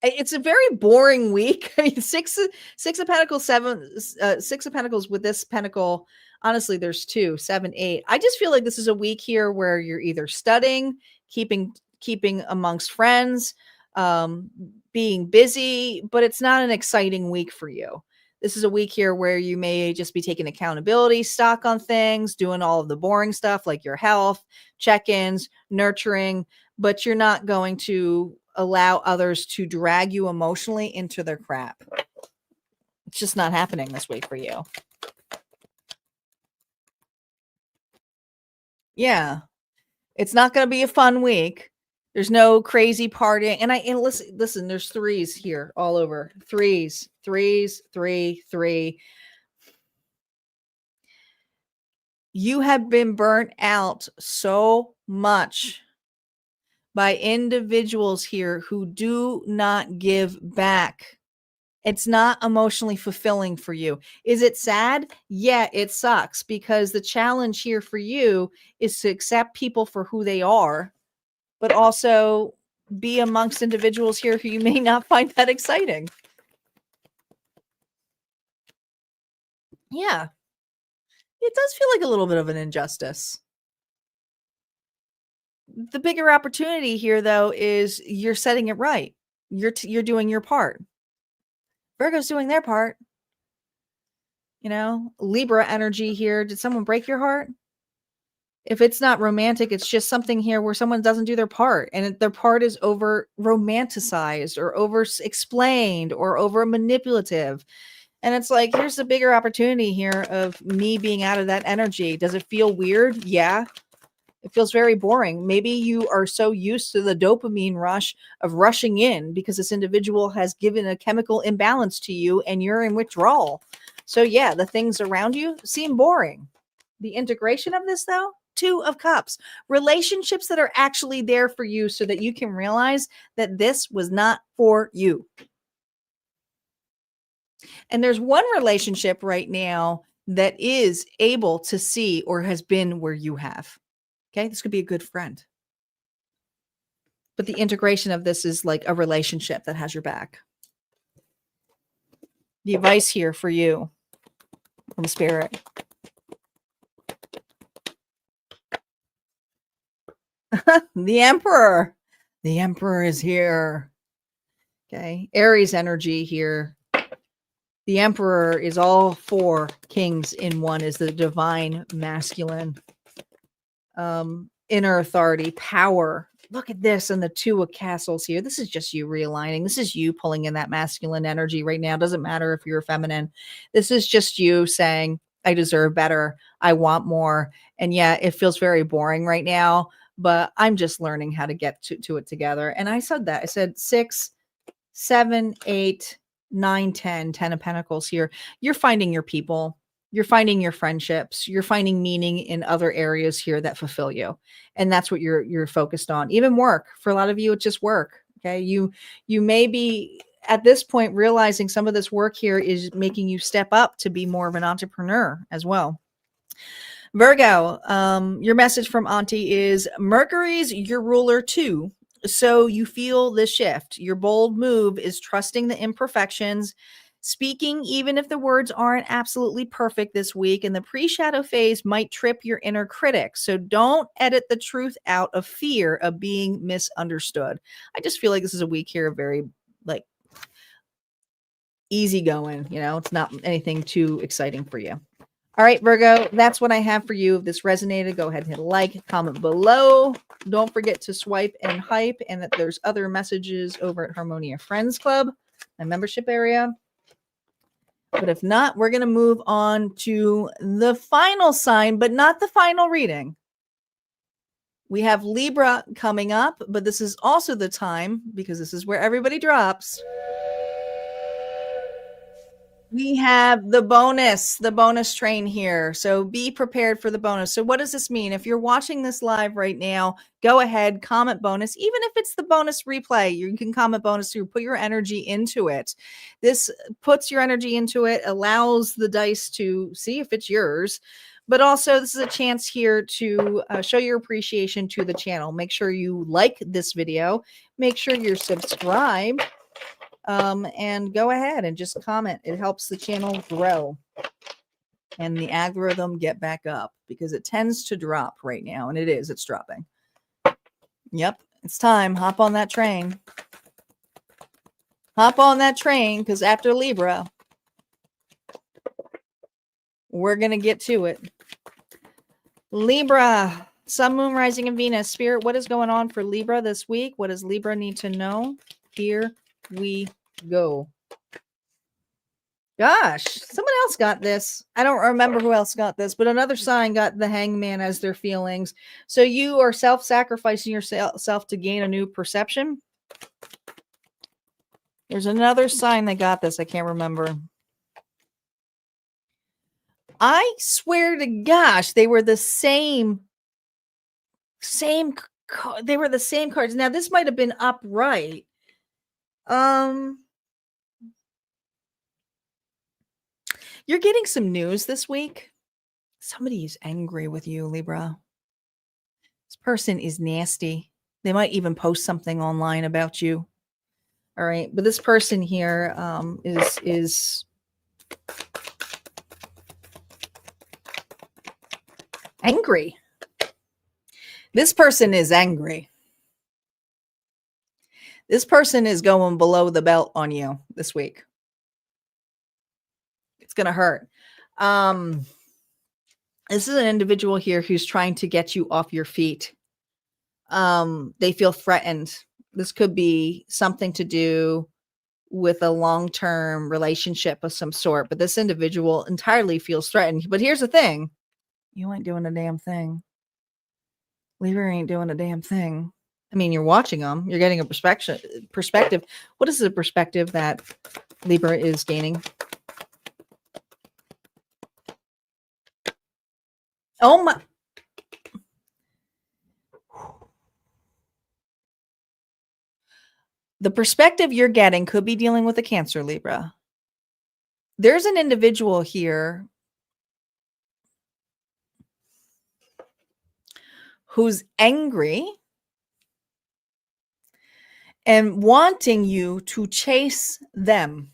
It's a very boring week. I mean, six of Pentacles, Six of Pentacles with this Pentacle. Honestly, there's two, 7, 8. I just feel like this is a week here where you're either studying, keeping amongst friends, um, being busy, but it's not an exciting week for you. This is a week here where you may just be taking accountability stock on things, doing all of the boring stuff like your health, check-ins, nurturing, but you're not going to allow others to drag you emotionally into their crap. It's just not happening this week for you. Yeah. It's not going to be a fun week. There's no crazy partying. And listen, there's threes here all over. Threes, 3. You have been burnt out so much by individuals here who do not give back. It's not emotionally fulfilling for you. Is it sad? Yeah, it sucks, because the challenge here for you is to accept people for who they are, but also be amongst individuals here who you may not find that exciting. Yeah, it does feel like a little bit of an injustice. The bigger opportunity here, though, is you're setting it right. You're doing your part. Virgo's doing their part. You know, Libra energy here. Did someone break your heart? If it's not romantic, it's just something here where someone doesn't do their part, and their part is over romanticized or over explained or over manipulative. And it's like, here's the bigger opportunity here of me being out of that energy. Does it feel weird? Yeah. It feels very boring. Maybe you are so used to the dopamine rush of rushing in because this individual has given a chemical imbalance to you and you're in withdrawal. So yeah, the things around you seem boring. The integration of this, though, 2 of Cups, relationships that are actually there for you so that you can realize that this was not for you. And there's one relationship right now that is able to see or has been where you have. Okay, this could be a good friend. But the integration of this is like a relationship that has your back. The advice here for you from Spirit. The Emperor. The Emperor is here. Okay, Aries energy here. The Emperor is all 4 kings in one, is the divine masculine. Inner authority, power. Look at this and the 2 of castles here. This is just you realigning. This is you pulling in that masculine energy right now. Doesn't matter if you're feminine. This is just you saying, I deserve better. I want more. And yeah, it feels very boring right now, but I'm just learning how to get to it together. And I said that. I said 6, 7, 8, 9, 10 of Pentacles here. You're finding your people. You're finding your friendships. You're finding meaning in other areas here that fulfill you. And that's what you're focused on. Even work. For a lot of you, it's just work. Okay. You may be at this point realizing some of this work here is making you step up to be more of an entrepreneur as well. Virgo, your message from Auntie is Mercury's your ruler too. So you feel the shift. Your bold move is trusting the imperfections, speaking even if the words aren't absolutely perfect this week, and the pre-shadow phase might trip your inner critic. So don't edit the truth out of fear of being misunderstood. I just feel like this is a week here of very like easygoing, you know, it's not anything too exciting for you. All right, Virgo, that's what I have for you. If this resonated, go ahead and hit a like, comment below. Don't forget to swipe and hype, and that there's other messages over at Harmonia Friends Club, my membership area. But if not, we're going to move on to the final sign, but not the final reading. We have Libra coming up, but this is also the time, because this is where everybody drops. We have the bonus train here. So be prepared for the bonus. So what does this mean? If you're watching this live right now, go ahead, comment bonus. Even if it's the bonus replay, you can comment bonus to put your energy into it. This puts your energy into it, allows the dice to see if it's yours. But also, this is a chance here to show your appreciation to the channel. Make sure you like this video. Make sure you're subscribed. and go ahead and just comment. It helps the channel grow and the algorithm get back up, because it tends to drop right now, and it's dropping. Yep, it's time. Hop on that train. Hop on that train, because after Libra, we're going to get to it. Libra, Sun, Moon, Rising, and Venus. Spirit, what is going on for Libra this week? What does Libra need to know? Here we go. Gosh, someone else got this. I don't remember who else got this, but another sign got the Hangman as their feelings. So you are self-sacrificing yourself to gain a new perception. There's another sign that got this. I can't remember. I swear to gosh, they were the same. They were the same cards. Now this might have been upright. You're getting some news this week. Somebody is angry with you, Libra. This person is nasty. They might even post something online about you. All right, but this person here is angry. This person is angry. This person is going below the belt on you this week. It's going to hurt. This is an individual here who's trying to get you off your feet. They feel threatened. This could be something to do with a long-term relationship of some sort, but this individual entirely feels threatened. But here's the thing. You ain't doing a damn thing. Libra ain't doing a damn thing. I mean, you're watching them. You're getting a perspective. What is the perspective that Libra is gaining? Oh my. The perspective you're getting could be dealing with a Cancer, Libra. There's an individual here who's angry and wanting you to chase them.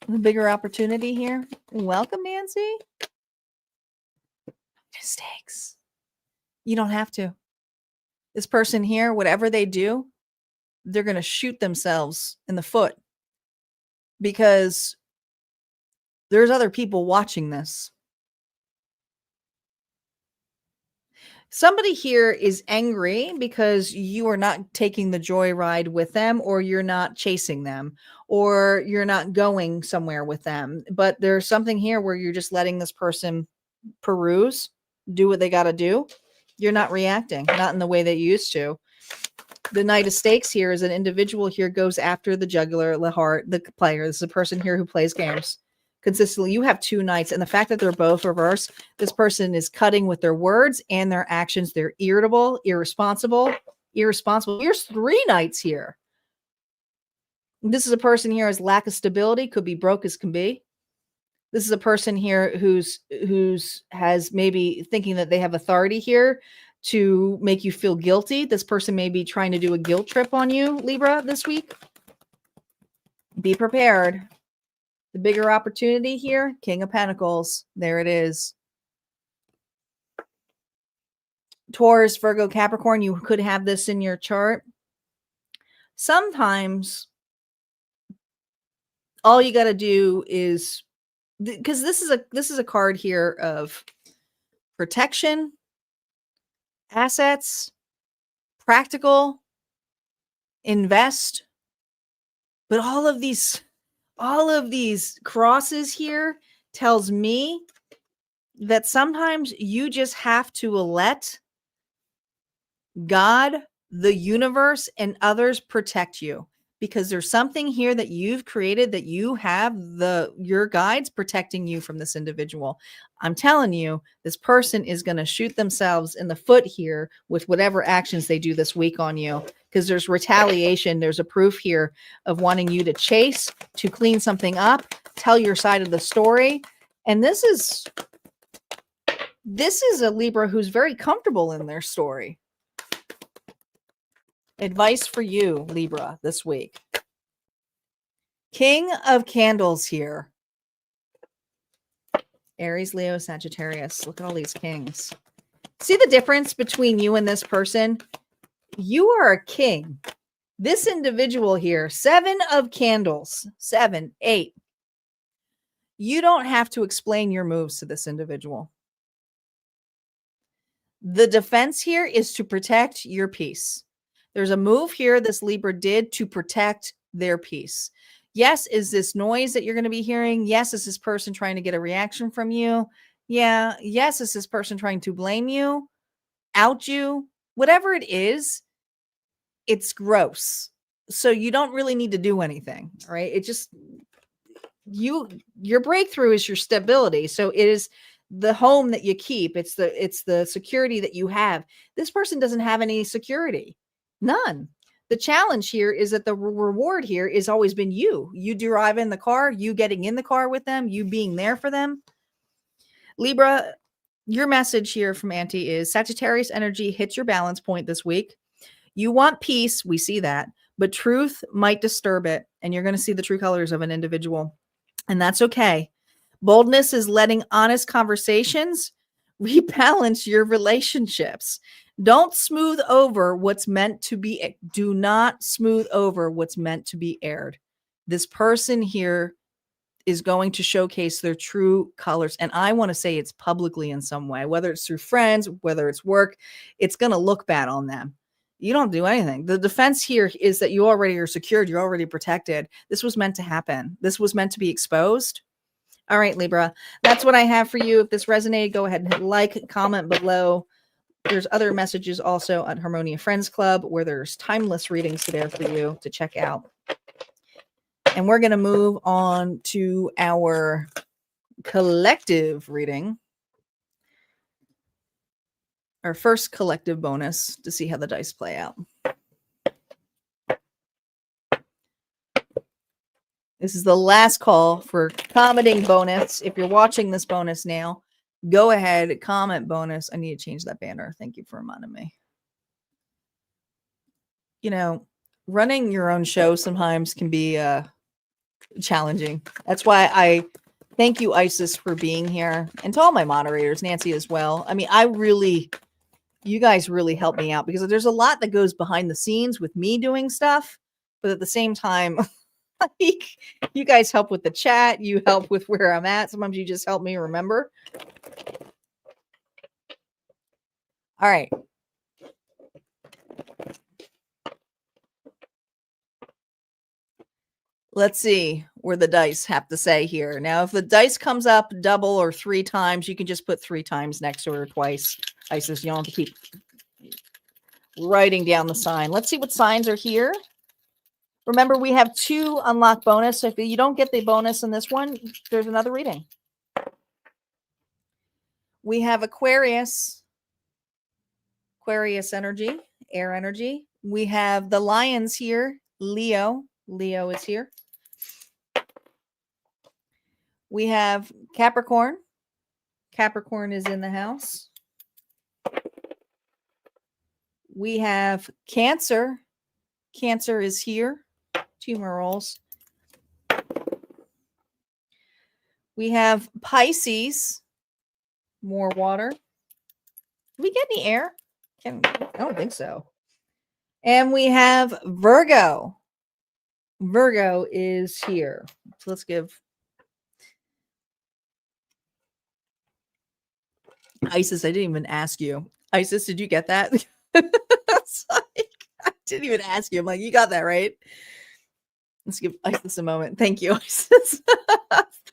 The bigger opportunity here. Welcome, Nancy. Mistakes. You don't have to. This person here, whatever they do, they're going to shoot themselves in the foot, because there's other people watching this. Somebody here is angry because you are not taking the joyride with them, or you're not chasing them, or you're not going somewhere with them. But there's something here where you're just letting this person peruse, do what they got to do. You're not reacting, not in the way that you used to. The Knight of Stakes here is an individual here goes after the juggler, the heart, the player. This is a person here who plays games consistently. You have two knights, and the fact that they're both reversed, this person is cutting with their words and their actions. They're irritable, irresponsible. Here's three knights here. This is a person here has lack of stability, could be broke as can be. This is a person here who's has maybe thinking that they have authority here to make you feel guilty. This person may be trying to do a guilt trip on you, Libra, this week. Be prepared. The bigger opportunity here, King of Pentacles. There it is. Taurus, Virgo, Capricorn, you could have this in your chart. Sometimes all you got to do is, because this is a card here of protection, assets, practical, invest. But all of these crosses here tells me that sometimes you just have to let God, the universe, and others protect you, because there's something here that you've created that you have your guides protecting you from this individual. I'm telling you, this person is going to shoot themselves in the foot here with whatever actions they do this week on you, because there's retaliation. There's a proof here of wanting you to chase, to clean something up, tell your side of the story. And this is This is a Libra who's very comfortable in their story. Advice for you, Libra, this week. King of Candles here. Aries, Leo, Sagittarius. Look at all these kings. See the difference between you and this person? You are a king. This individual here, 7 of Candles, 7, 8. You don't have to explain your moves to this individual. The defense here is to protect your peace. There's a move here this Libra did to protect their peace. Yes, is this noise that you're going to be hearing? Yes, is this person trying to get a reaction from you? Yeah. Yes, is this person trying to blame you, out you? Whatever it is, it's gross. So you don't really need to do anything, right? It just, your breakthrough is your stability. So it is the home that you keep. It's the security that you have. This person doesn't have any security. None. The challenge here is that the reward here has always been you. You driving the car, you getting in the car with them, you being there for them. Libra, your message here from Auntie is Sagittarius energy hits your balance point this week. You want peace. We see that, but truth might disturb it. And you're going to see the true colors of an individual. And that's okay. Boldness is letting honest conversations rebalance your relationships. Don't smooth over what's meant to be. Do not smooth over what's meant to be aired. This person here is going to showcase their true colors. And I want to say it's publicly in some way, whether it's through friends, whether it's work, it's going to look bad on them. You don't do anything. The defense here is that you already are secured. You're already protected. This was meant to happen. This was meant to be exposed. All right, Libra, that's what I have for you. If this resonated, go ahead and hit like, comment below. There's other messages also at Harmonia Friends Club where there's timeless readings there for you to check out. And we're going to move on to our collective reading. Our first collective bonus to see how the dice play out. This is the last call for commenting bonus. If you're watching this bonus now, go ahead, comment bonus. I need to change that banner. Thank you for reminding me. You know, running your own show sometimes can be challenging. That's why I thank you, Isis, for being here. And to all my moderators, Nancy as well. I mean, you guys really help me out because there's a lot that goes behind the scenes with me doing stuff. But at the same time, you guys help with the chat. You help with where I'm at. Sometimes you just help me remember. All right. Let's see where the dice have to say here. Now, if the dice comes up double or 3 times, you can just put 3 times next to it or twice. Isis, you don't have to keep writing down the sign. Let's see what signs are here. Remember, we have 2 unlock bonus. So if you don't get the bonus in this one, there's another reading. We have Aquarius energy, air energy. We have the lions here, Leo. Leo is here. We have Capricorn. Capricorn is in the house. We have Cancer. Cancer is here. 2 more rolls. We have Pisces. More water. Did we get any air? I don't think so. And we have Virgo. Virgo is here. So let's give Isis. I didn't even ask you. Isis, did you get that? I didn't even ask you. I'm like, you got that, right? Let's give Isis a moment. Thank you, Isis.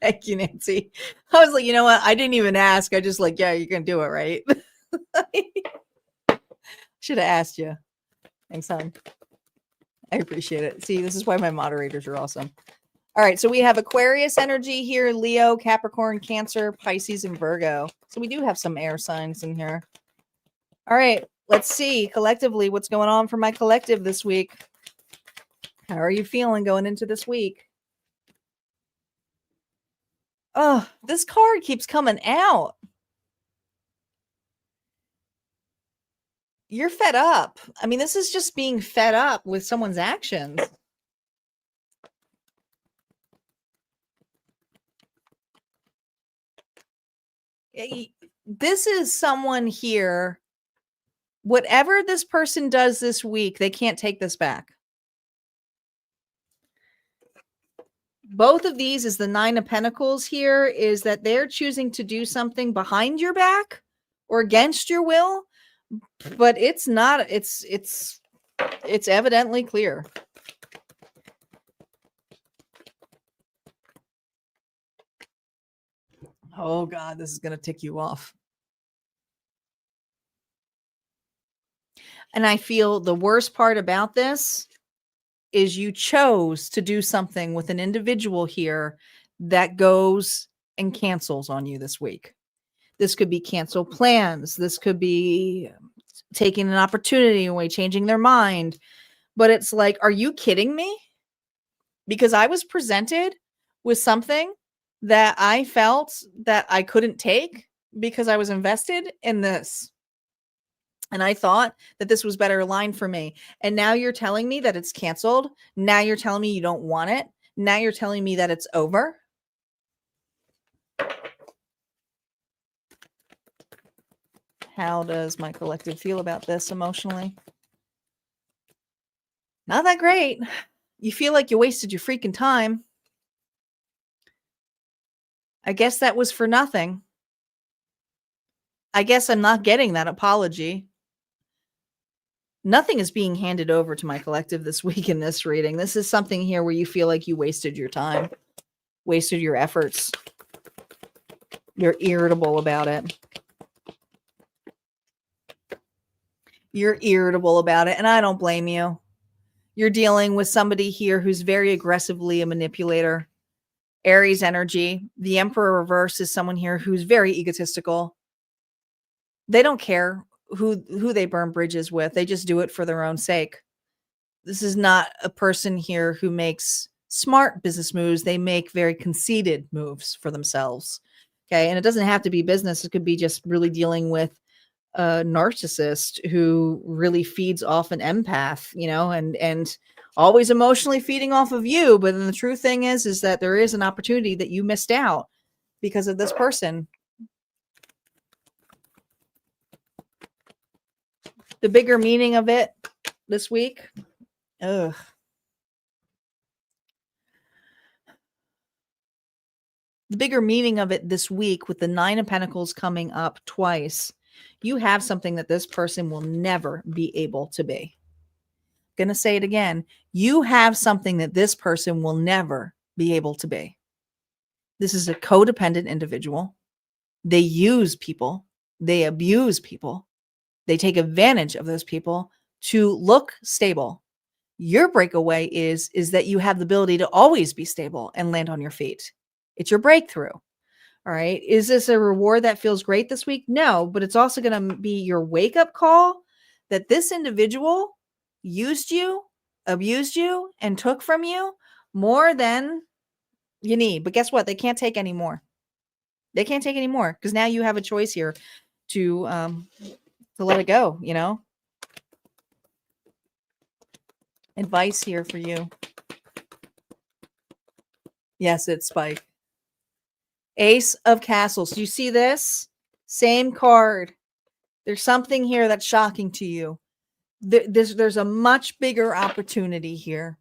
Thank you, Nancy. I was like, you know what? I didn't even ask. I just like, yeah, you're going to do it, right? Should have asked you. Thanks, hon. I appreciate it. See, this is why my moderators are awesome. All right, so we have Aquarius energy here, Leo, Capricorn, Cancer, Pisces, and Virgo. So we do have some air signs in here. All right, let's see collectively what's going on for my collective this week. How are you feeling going into this week? Oh, this card keeps coming out. You're fed up. I mean, this is just being fed up with someone's actions. This is someone here. Whatever this person does this week, they can't take this back. Both of these is the Nine of Pentacles here, is that they're choosing to do something behind your back or against your will, but it's not, it's evidently clear. Oh God, this is going to tick you off. And I feel the worst part about this is you chose to do something with an individual here that goes and cancels on you this week. This could be cancel plans. This could be taking an opportunity away, changing their mind. But it's like, are you kidding me? Because I was presented with something that I felt that I couldn't take because I was invested in this. And I thought that this was better aligned for me. And now you're telling me that it's canceled. Now you're telling me you don't want it. Now you're telling me that it's over. How does my collective feel about this emotionally? Not that great. You feel like you wasted your freaking time. I guess that was for nothing. I guess I'm not getting that apology. Nothing is being handed over to my collective this week in this reading. This is something here where you feel like you wasted your time, wasted your efforts. You're irritable about it. You're irritable about it, and I don't blame you. You're dealing with somebody here who's very aggressively a manipulator. Aries energy. The Emperor reverse is someone here who's very egotistical. They don't care who they burn bridges with. They just do it for their own sake. This is not a person here who makes smart business moves. They make very conceited moves for themselves. Okay. And it doesn't have to be business. It could be just really dealing with a narcissist who really feeds off an empath, and always emotionally feeding off of you. But then the true thing is that there is an opportunity that you missed out because of this person. The bigger meaning of it this week. The bigger meaning of it this week with the Nine of Pentacles coming up twice. You have something that this person will never be able to be. I'm going to say it again. You have something that this person will never be able to be. This is a codependent individual. They use people. They abuse people. They take advantage of those people to look stable. Your breakaway is that you have the ability to always be stable and land on your feet. It's your breakthrough. All right. Is this a reward that feels great this week? No, but it's also going to be your wake-up call that this individual used you, abused you, and took from you more than you need. But guess what? They can't take any more. They can't take any more because now you have a choice here to let it go, Advice here for you. Yes, it's Spike. Ace of Castles. Do you see this? Same card. There's something here that's shocking to you. There's a much bigger opportunity here.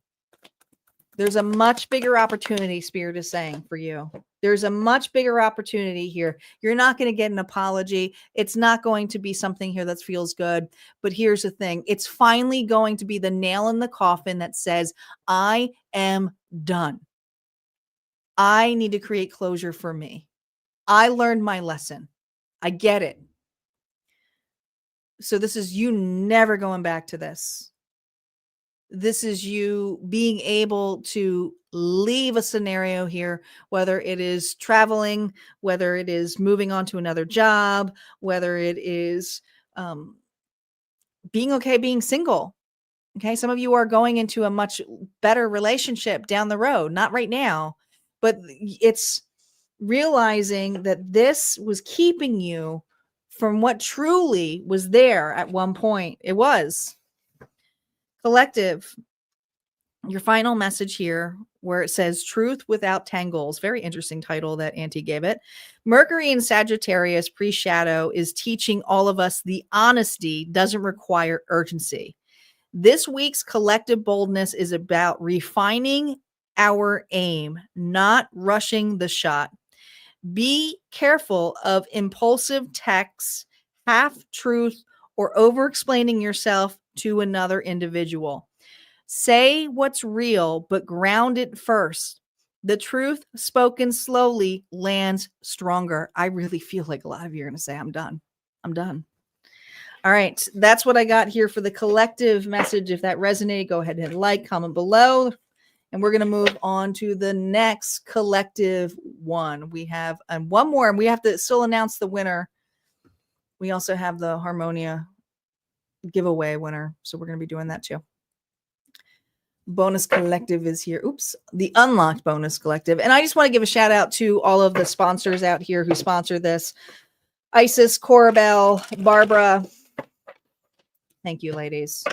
There's a much bigger opportunity, Spirit is saying, for you. There's a much bigger opportunity here. You're not going to get an apology. It's not going to be something here that feels good. But here's the thing. It's finally going to be the nail in the coffin that says, I am done. I need to create closure for me. I learned my lesson. I get it. So this is you never going back to this. This is you being able to leave a scenario here, whether it is traveling, whether it is moving on to another job, whether it is being okay being single. Okay. Some of you are going into a much better relationship down the road, not right now, but it's realizing that this was keeping you from what truly was there at one point. It was. Collective, your final message here where it says truth without tangles. Very interesting title that Auntie gave it. Mercury in Sagittarius pre-shadow is teaching all of us the honesty doesn't require urgency. This week's collective boldness is about refining our aim, not rushing the shot. Be careful of impulsive texts, half truth, or over explaining yourself to another individual. Say what's real, but ground it first. The truth spoken slowly lands stronger. I really feel like a lot of you are going to say, I'm done. I'm done. All right. That's what I got here for the collective message. If that resonated, go ahead and hit like, comment below. And we're going to move on to the next collective one. We have one more, and we have to still announce the winner. We also have the Harmonia giveaway winner. So we're going to be doing that too. Bonus collective is here. Oops. The unlocked bonus collective. And I just want to give a shout out to all of the sponsors out here who sponsored this. Isis, Corabelle, Barbara. Thank you, ladies.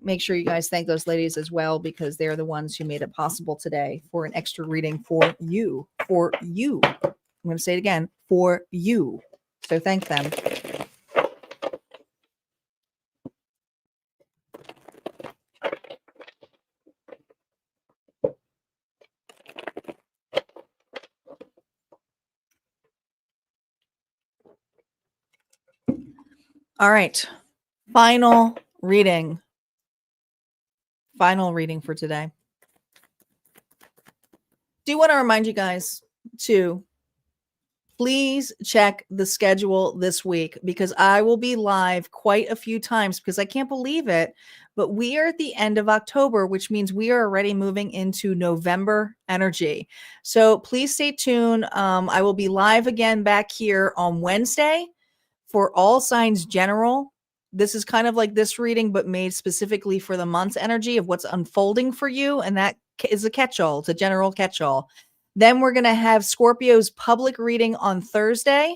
Make sure you guys thank those ladies as well, because they're the ones who made it possible today for an extra reading for you. For you. I'm going to say it again. For you. So thank them. All right. Final reading. Final reading for today. Do want to remind you guys to please check the schedule this week, because I will be live quite a few times, because I can't believe it, but we are at the end of October, which means we are already moving into November energy. So please stay tuned. I will be live again back here on Wednesday for All Signs General. This is kind of like this reading, but made specifically for the month's energy of what's unfolding for you. And that is a catch-all. It's a general catch-all. Then we're going to have Scorpio's public reading on Thursday.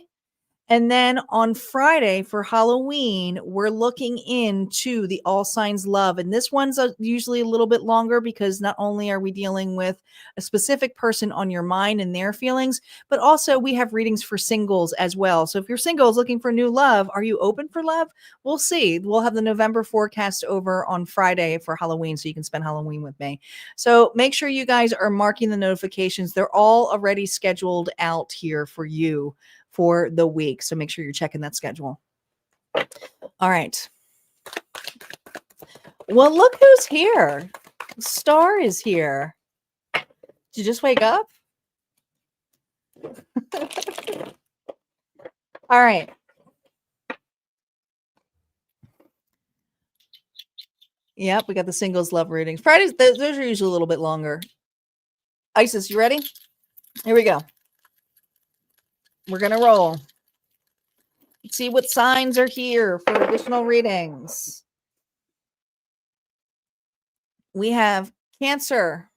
And then on Friday for Halloween, we're looking into the All Signs Love. And this one's usually a little bit longer, because not only are we dealing with a specific person on your mind and their feelings, but also we have readings for singles as well. So if you're singles looking for new love, are you open for love? We'll see. We'll have the November forecast over on Friday for Halloween, so you can spend Halloween with me. So make sure you guys are marking the notifications. They're all already scheduled out here for you for the week. So make sure you're checking that schedule. All right. Well, look who's here. Star is here. Did you just wake up? All right. Yep, we got the singles love readings. Fridays, those are usually a little bit longer. Isis, you ready? Here we go. We're going to roll. Let's see what signs are here for additional readings. We have Cancer,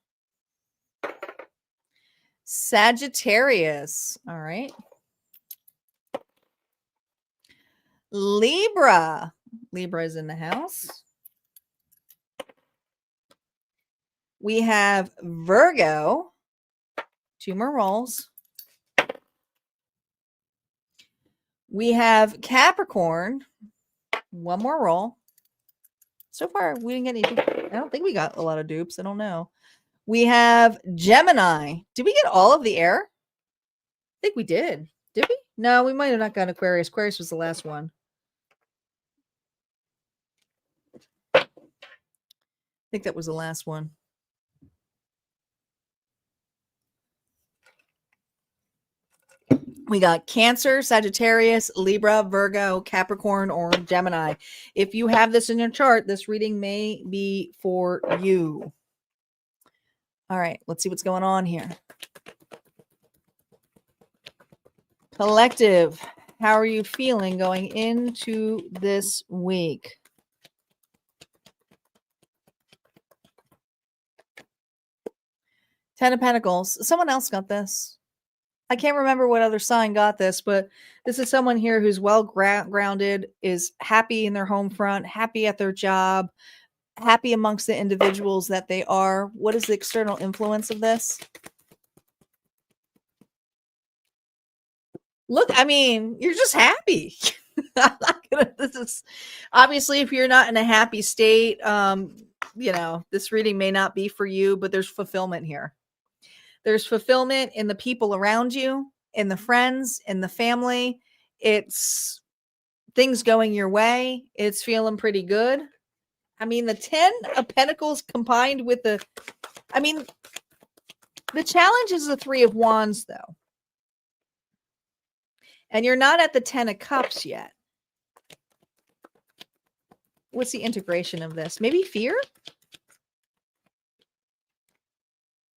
Sagittarius. All right. Libra. Libra is in the house. We have Virgo. 2 more rolls. We have Capricorn. 1 more roll. So far, we didn't get any. I don't think we got a lot of dupes. I don't know. We have Gemini. Did we get all of the air? I think we did. Did we? No, we might have not got Aquarius. Aquarius was the last one. I think that was the last one. We got Cancer, Sagittarius, Libra, Virgo, Capricorn, or Gemini. If you have this in your chart, this reading may be for you. All right, let's see what's going on here. Collective, how are you feeling going into this week? Ten of Pentacles. Someone else got this. I can't remember what other sign got this, but this is someone here who's well grounded, is happy in their home front, happy at their job, happy amongst the individuals that they are. What is the external influence of this? Look, I mean, you're just happy. This is obviously, if you're not in a happy state, this reading may not be for you, but there's fulfillment here. There's fulfillment in the people around you, in the friends, in the family. It's things going your way. It's feeling pretty good. I mean, the 10 of Pentacles combined with the challenge is the 3 of Wands, though. And you're not at the 10 of Cups yet. What's the integration of this? Maybe fear?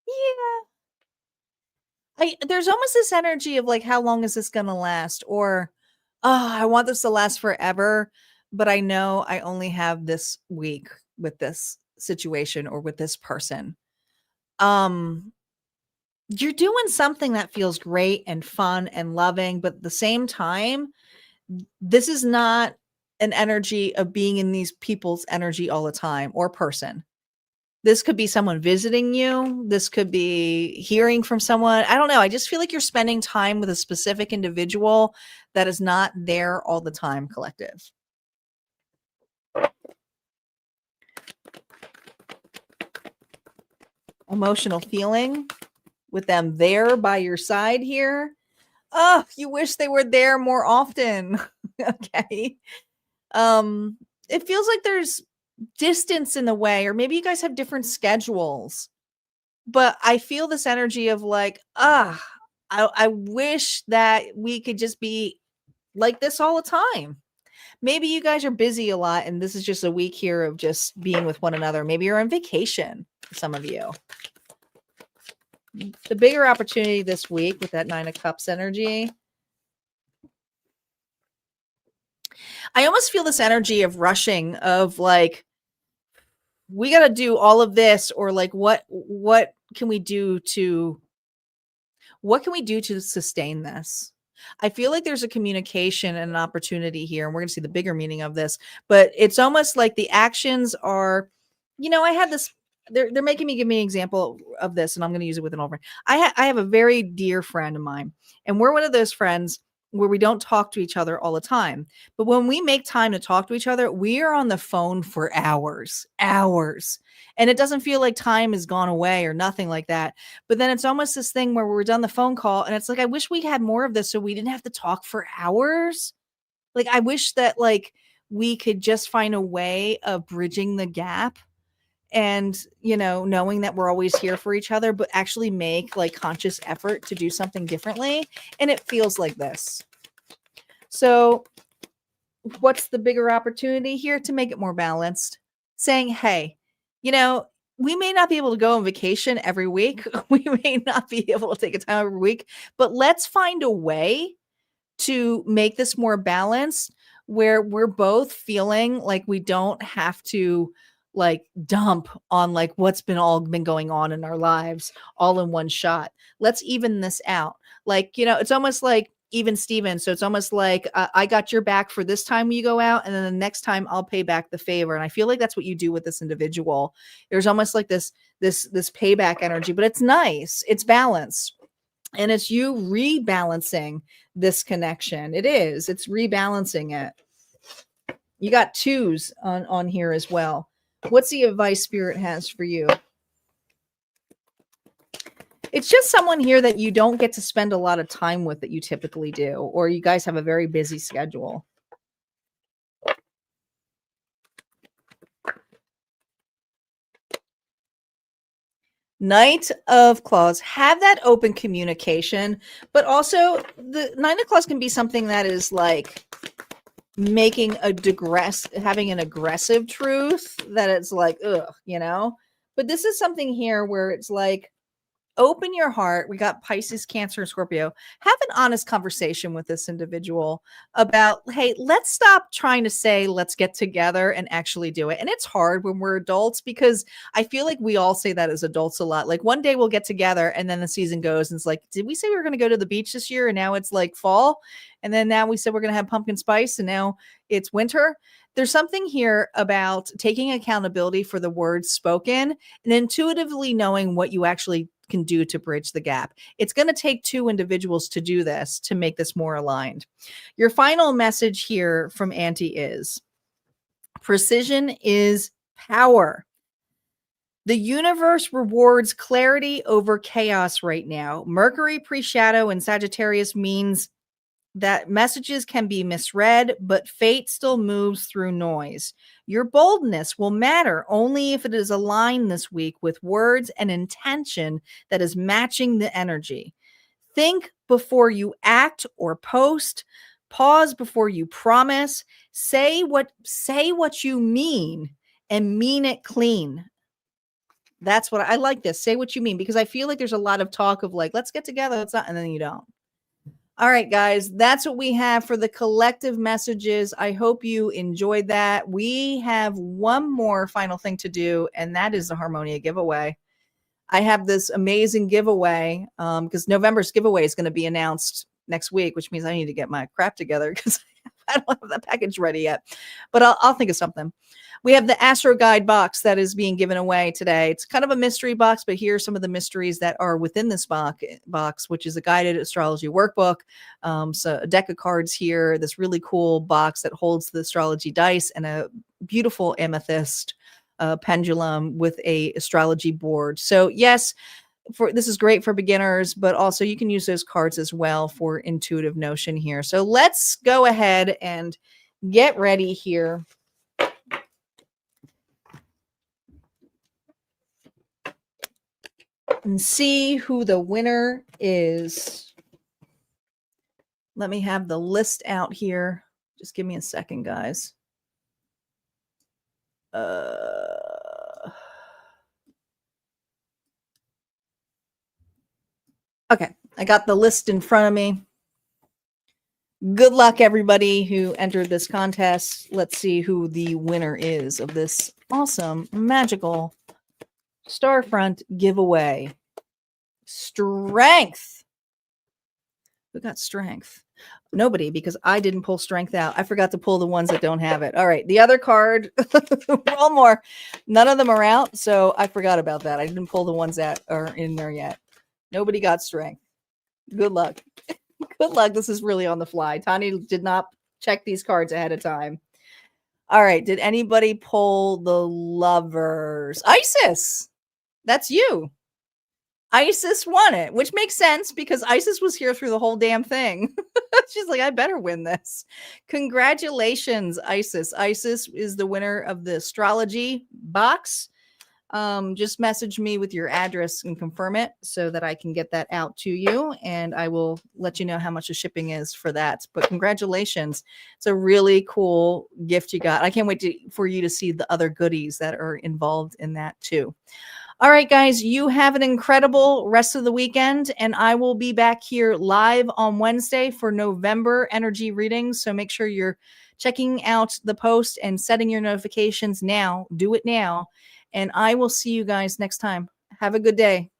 Yeah. There's almost this energy of like, how long is this going to last? Or, oh, I want this to last forever, but I know I only have this week with this situation or with this person. You're doing something that feels great and fun and loving, but at the same time, this is not an energy of being in these people's energy all the time or person. This could be someone visiting you. This could be hearing from someone. I don't know. I just feel like you're spending time with a specific individual that is not there all the time, collective. Emotional feeling with them there by your side here. Oh, you wish they were there more often. Okay. It feels like there's distance in the way, or maybe you guys have different schedules, but I feel this energy of like, I wish that we could just be like this all the time. Maybe you guys are busy a lot and this is just a week here of just being with one another. Maybe you're on vacation, some of you. The bigger opportunity this week with that 9 of Cups energy, I almost feel this energy of rushing, of like, we got to do all of this, or like, what can we do to sustain this? I feel like there's a communication and an opportunity here, and we're going to see the bigger meaning of this, but it's almost like the actions are, I had this, they're making me give me an example of this, and I'm going to use it with an old friend. I have a very dear friend of mine, and we're one of those friends where we don't talk to each other all the time. But when we make time to talk to each other, we are on the phone for hours. And it doesn't feel like time has gone away or nothing like that. But then it's almost this thing where we're done the phone call and it's like, I wish we had more of this so we didn't have to talk for hours. Like, I wish that like we could just find a way of bridging the gap and, knowing that we're always here for each other, but actually make like conscious effort to do something differently. And it feels like this. So what's the bigger opportunity here to make it more balanced? Saying, hey, we may not be able to go on vacation every week. We may not be able to take a time every week, but let's find a way to make this more balanced where we're both feeling like we don't have to like dump on like what's been going on in our lives all in one shot. Let's even this out. Like, it's almost like even Steven. So it's almost like I got your back for this time you go out, and then the next time I'll pay back the favor. And I feel like that's what you do with this individual. There's almost like this payback energy, but it's nice. It's balance. And it's you rebalancing this connection. It's rebalancing it. You got 2s on here as well. What's the advice Spirit has for you? It's just someone here that you don't get to spend a lot of time with that you typically do, or you guys have a very busy schedule. Knight of Claws. Have that open communication, but also the Knight of Claws can be something that is like making having an aggressive truth that it's like, but this is something here where it's like, open your heart. We got Pisces, Cancer, and Scorpio. Have an honest conversation with this individual about, hey, let's stop trying to say, let's get together and actually do it. And it's hard when we're adults because I feel like we all say that as adults a lot. Like one day we'll get together and then the season goes and it's like, did we say we were going to go to the beach this year? And now it's like fall. And then now we said we're going to have pumpkin spice and now it's winter. There's something here about taking accountability for the words spoken and intuitively knowing what you actually can do to bridge the gap. It's going to take two individuals to do this, to make this more aligned. Your final message here from Auntie is precision is power. The universe rewards clarity over chaos right now. Mercury pre-shadow in Sagittarius means that messages can be misread, but fate still moves through noise. Your boldness will matter only if it is aligned this week with words and intention that is matching the energy. Think before you act or post. Pause before you promise. Say what you mean and mean it clean. That's what I like this. Say what you mean, because I feel like there's a lot of talk of like, let's get together. Let's not, and then you don't. All right, guys, that's what we have for the collective messages. I hope you enjoyed that. We have one more final thing to do, and that is the Harmonia giveaway. I have this amazing giveaway because November's giveaway is going to be announced next week, which means I need to get my crap together because I don't have the package ready yet. But I'll think of something. We have the Astro Guide box that is being given away today. It's kind of a mystery box, but here are some of the mysteries that are within this box, which is a guided astrology workbook. So a deck of cards here, this really cool box that holds the astrology dice, and a beautiful amethyst pendulum with a astrology board. So yes, this is great for beginners, but also you can use those cards as well for intuitive notion here. So let's go ahead and get ready here. And see who the winner is. Let me have the list out here. Just give me a second, guys. Okay, I got the list in front of me. Good luck, everybody who entered this contest. Let's see who the winner is of this awesome, magical Starfront giveaway. Strength. Who got strength? Nobody, because I didn't pull strength out. I forgot to pull the ones that don't have it. All right, the other card, roll more. None of them are out, so I forgot about that. I didn't pull the ones that are in there yet. Nobody got strength. Good luck. Good luck. This is really on the fly. Tanya did not check these cards ahead of time. All right, did anybody pull the Lovers? Isis. That's you. Isis won it, which makes sense because Isis was here through the whole damn thing. She's like, I better win this. Congratulations, Isis. Isis is the winner of the astrology box. Just message me with your address and confirm it so that I can get that out to you, and I will let you know how much the shipping is for that. But congratulations. It's a really cool gift you got. I can't wait for you to see the other goodies that are involved in that too. All right, guys, you have an incredible rest of the weekend, and I will be back here live on Wednesday for November energy readings. So make sure you're checking out the post and setting your notifications now. Do it now. And I will see you guys next time. Have a good day.